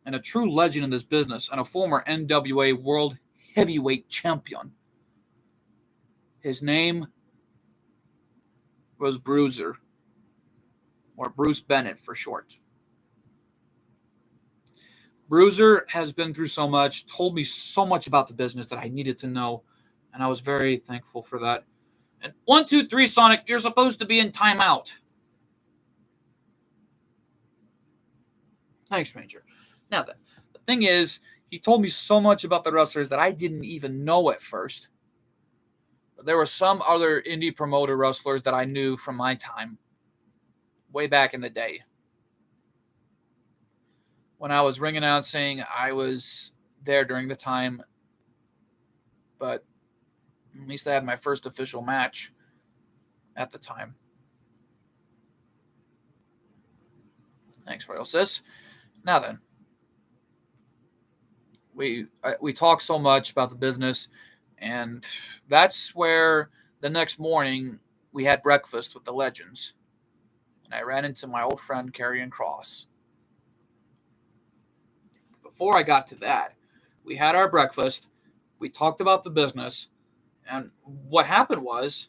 And a true legend in this business, and a former NWA World Heavyweight Champion. His name was Bruiser, or Bruce Bennett for short. Bruiser has been through so much, told me so much about the business that I needed to know, and I was very thankful for that. And 1, 2, 3, Sonic, you're supposed to be in timeout. Thanks, Ranger. Now then, the thing is, he told me so much about the wrestlers that I didn't even know at first. But there were some other indie promoter wrestlers that I knew from my time, way back in the day. When I was ring announcing, I was there during the time, but at least I had my first official match at the time. Thanks, Royal Sis. Now then, we talk so much about the business, and that's where the next morning we had breakfast with the legends, and I ran into my old friend Karrion Kross. Before I got to that, we had our breakfast, we talked about the business, and what happened was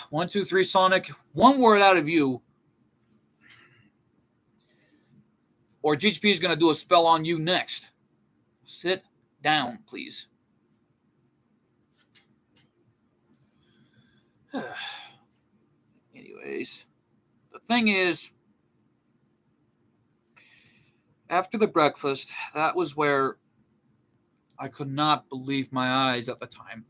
1, 2, 3, Sonic, one word out of you, or GHP is going to do a spell on you next. Sit down, please. Anyways, the thing is, after the breakfast, that was where I could not believe my eyes at the time.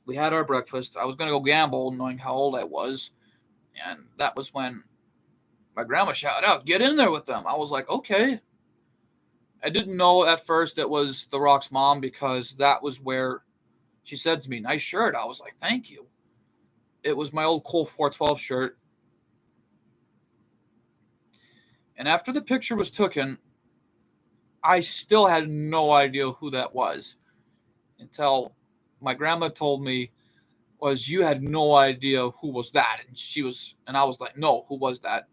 We had our breakfast. I was going to go gamble, knowing how old I was. And that was when my grandma shouted out, "Get in there with them." I was like, okay. I didn't know at first it was The Rock's mom, because that was where she said to me, "Nice shirt." I was like, "Thank you." It was my old Colt 412 shirt. And after the picture was taken, I still had no idea who that was until my grandma told me, was, "You had no idea who was that." And I was like, "No, who was that?"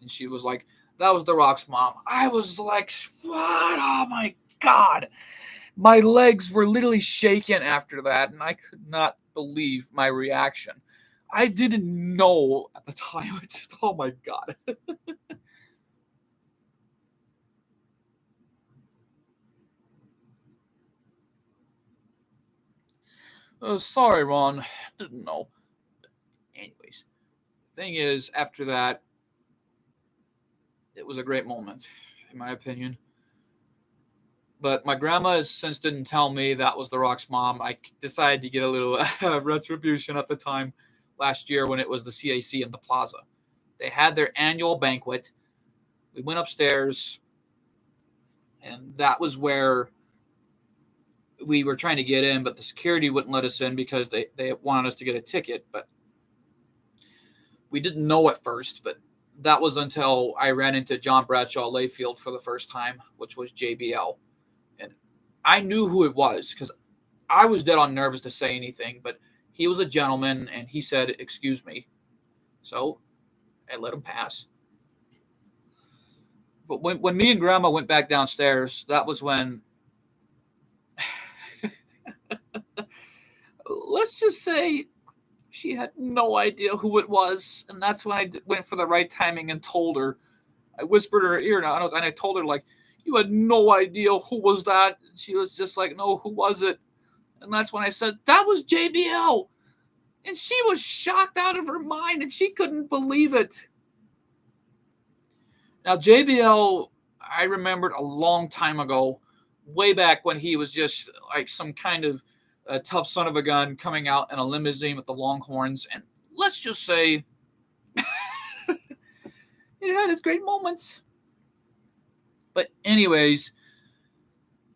And she was like, "That was The Rock's mom." I was like, what? Oh my God. My legs were literally shaking after that, and I could not believe my reaction. I didn't know at the time. It's just, oh my God. Sorry, Ron. Didn't know. Anyways, thing is, after that, it was a great moment, in my opinion. But my grandma since didn't tell me that was The Rock's mom. I decided to get a little retribution at the time last year when it was the CAC in the plaza. They had their annual banquet. We went upstairs, and that was where we were trying to get in, but the security wouldn't let us in because they wanted us to get a ticket. But we didn't know at first, but that was until I ran into John Bradshaw Layfield for the first time, which was JBL. And I knew who it was because I was dead on nervous to say anything, but he was a gentleman, and he said, "Excuse me." So I let him pass. But when me and Grandma went back downstairs, that was when, let's just say, she had no idea who it was, and that's when I went for the right timing and told her. I whispered in her ear now, and I told her, like, "You had no idea who was that." She was just like, "No, who was it?" And that's when I said, "That was JBL." And she was shocked out of her mind, and she couldn't believe it. Now, JBL, I remembered a long time ago, way back when he was just like some kind of tough son of a gun coming out in a limousine with the Longhorns. And let's just say it had its great moments. But, anyways,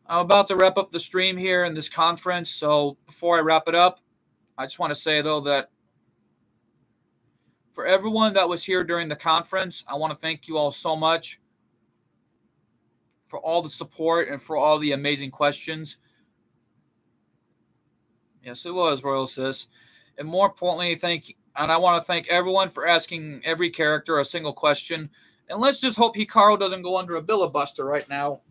I'm about to wrap up the stream here in this conference. So, before I wrap it up, I just want to say, though, that for everyone that was here during the conference, I want to thank you all so much for all the support and for all the amazing questions. Yes, it was, Royal Sis. And more importantly, I want to thank everyone for asking every character a single question. And let's just hope Hikaru doesn't go under a Billabuster right now.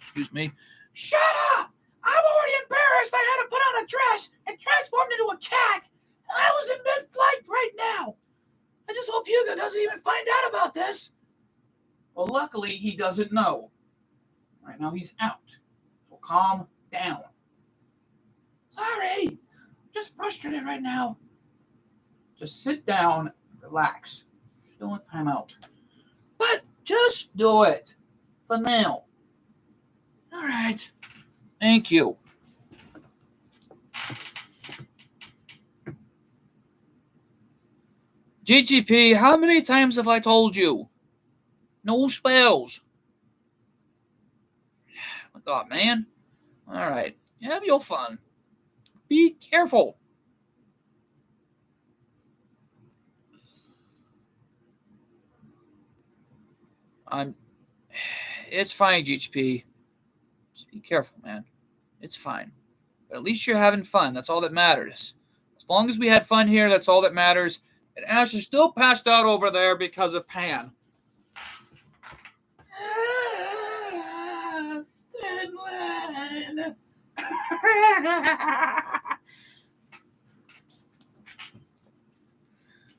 Excuse me. Shut up! I'm already embarrassed. I had to put on a dress and transformed into a cat. And I was in mid-flight right now. I just hope Hugo doesn't even find out about this. Well, luckily, he doesn't know. Right now, he's out. So calm down. Sorry. I'm just frustrated right now. Just sit down and relax. Still in timeout. But just do it. For now. All right. Thank you. GGP, how many times have I told you? No spells. Oh, God, man. All right. Have your fun. Be careful. It's fine, GHP. Just be careful, man. It's fine. But at least you're having fun. That's all that matters. As long as we had fun here, that's all that matters. And Ash is still passed out over there because of Pan. Finland.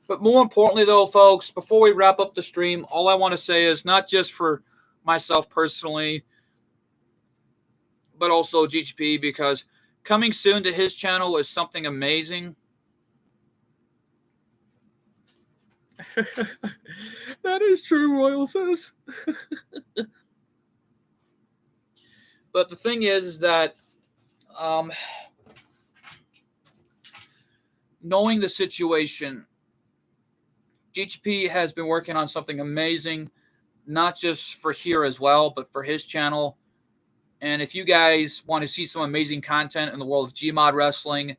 But more importantly, though, folks, before we wrap up the stream, all I want to say is not just for myself personally, but also GHP, because coming soon to his channel is something amazing. That is true, Royal says. But the thing is that knowing the situation, GHP has been working on something amazing, not just for here as well, but for his channel. And if you guys want to see some amazing content in the world of Gmod wrestling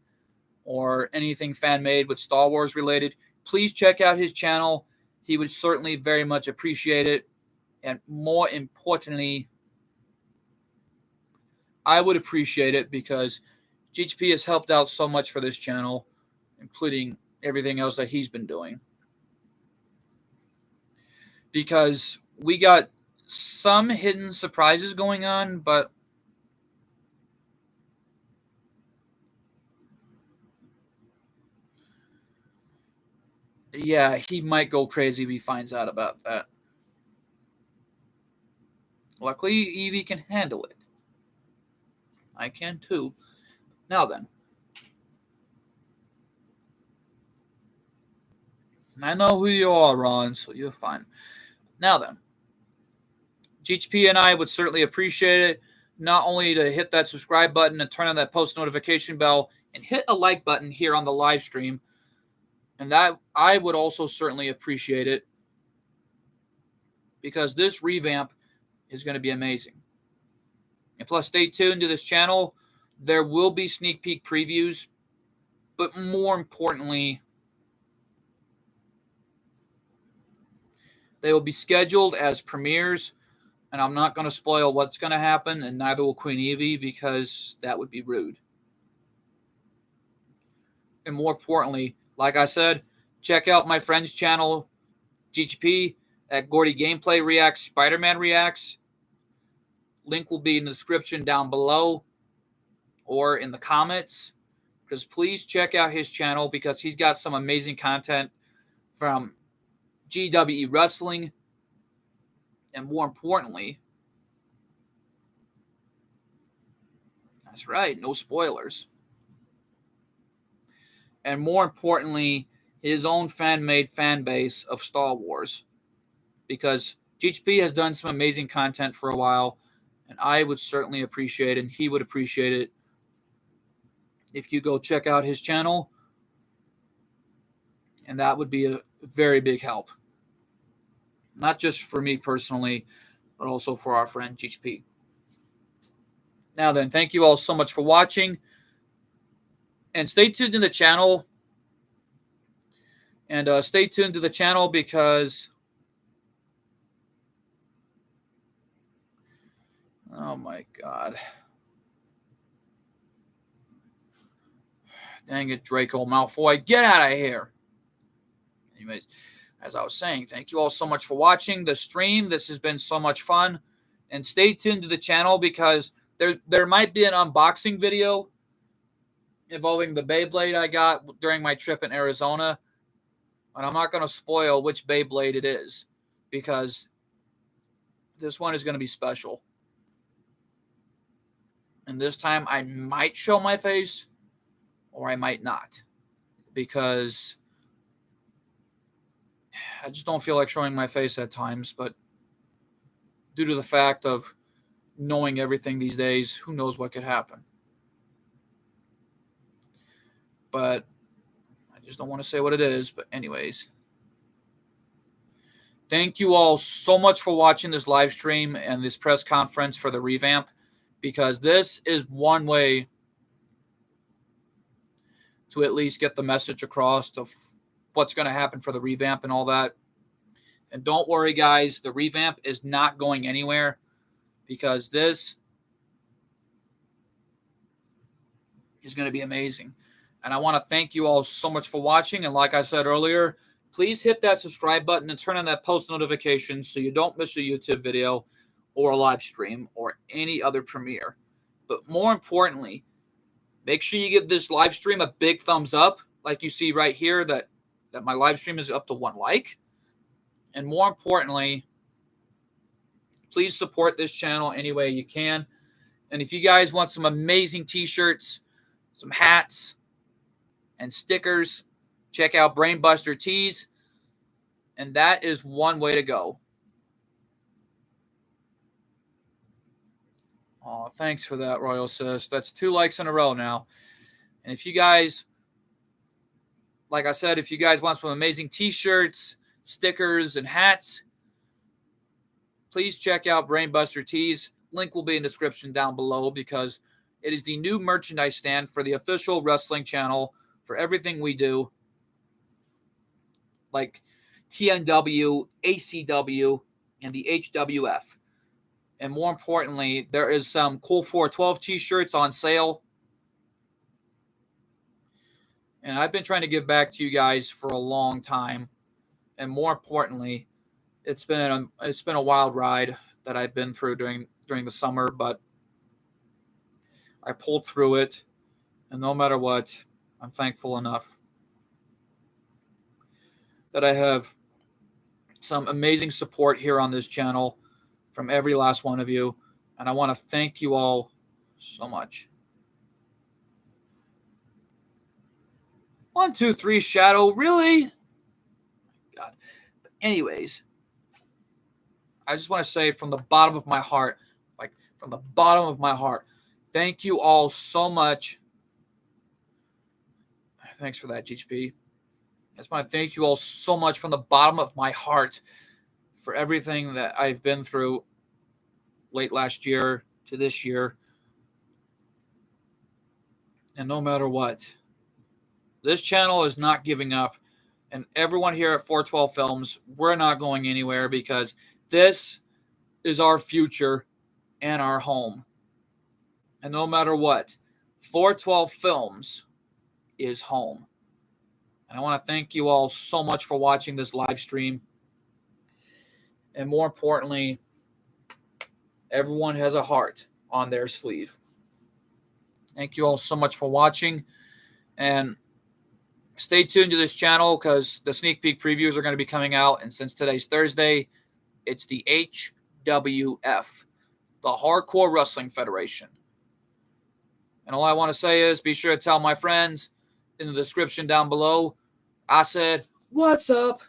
or anything fan-made with Star Wars related, please check out his channel. He would certainly very much appreciate it. And more importantly, I would appreciate it because GHP has helped out so much for this channel, including everything else that he's been doing. Because we got some hidden surprises going on, but yeah, he might go crazy if he finds out about that. Luckily, Evie can handle it. I can too. Now then. I know who you are, Ron, so you're fine. Now then. GHP and I would certainly appreciate it, not only to hit that subscribe button and turn on that post notification bell and hit a like button here on the live stream. And that I would also certainly appreciate it because this revamp is going to be amazing. And plus, stay tuned to this channel. There will be sneak peek previews, but more importantly, they will be scheduled as premieres, and I'm not going to spoil what's going to happen, and neither will Queen Evie because that would be rude. And more importantly, like I said, check out my friend's channel, GGP, at Gordy Gameplay Reacts, Spider-Man Reacts. Link will be in the description down below or in the comments. Because please check out his channel because he's got some amazing content from GWE Wrestling. And more importantly, that's right, no spoilers. And more importantly, his own fan-made fan base of Star Wars. Because GHP has done some amazing content for a while, and I would certainly appreciate it, and he would appreciate it if you go check out his channel. And that would be a very big help. Not just for me personally, but also for our friend GHP. Now then, thank you all so much for watching. And stay tuned to the channel. And stay tuned to the channel because... oh my God. Dang it, Draco Malfoy. Get out of here. Anyways, as I was saying, thank you all so much for watching the stream. This has been so much fun. And stay tuned to the channel because there might be an unboxing video involving the Beyblade I got during my trip in Arizona. And I'm not going to spoil which Beyblade it is because this one is going to be special. And this time I might show my face or I might not because I just don't feel like showing my face at times. But due to the fact of knowing everything these days, who knows what could happen. But I just don't want to say what it is. But anyways, thank you all so much for watching this live stream and this press conference for the Revamp, because this is one way to at least get the message across of what's going to happen for the Revamp and all that. And don't worry, guys, the Revamp is not going anywhere because this is going to be amazing. And I want to thank you all so much for watching. And like I said earlier, please hit that subscribe button and turn on that post notification so you don't miss a YouTube video or a live stream or any other premiere. But more importantly, make sure you give this live stream a big thumbs up, like you see right here that my live stream is up to 1 like. And more importantly, please support this channel any way you can. And if you guys want some amazing t-shirts, some hats, and stickers, check out Brainbuster Tees. And that is one way to go. Oh, thanks for that, Royal Sis. That's 2 likes in a row now. And if you guys, like I said, if you guys want some amazing t-shirts, stickers, and hats, please check out Brainbuster Tees. Link will be in the description down below because it is the new merchandise stand for the official wrestling channel for everything we do, like TNW, ACW, and the HWF. And more importantly, there is some cool 412 t-shirts on sale. And I've been trying to give back to you guys for a long time. And more importantly, it's been a wild ride that I've been through during the summer, but I pulled through it. And no matter what, I'm thankful enough that I have some amazing support here on this channel from every last one of you. And I want to thank you all so much. 1, 2, 3, Shadow. Really? God. But anyways, I just want to say from the bottom of my heart, like from the bottom of my heart, thank you all so much. Thanks for that, GHP. I just want to thank you all so much from the bottom of my heart for everything that I've been through late last year to this year. And no matter what, this channel is not giving up. And everyone here at 412 Films, we're not going anywhere because this is our future and our home. And no matter what, 412 Films is home. And I want to thank you all so much for watching this live stream. And more importantly, everyone has a heart on their sleeve. Thank you all so much for watching. And stay tuned to this channel because the sneak peek previews are going to be coming out. And since today's Thursday, it's the HWF, the Hardcore Wrestling Federation. And all I want to say is be sure to tell my friends in the description down below, I said, what's up?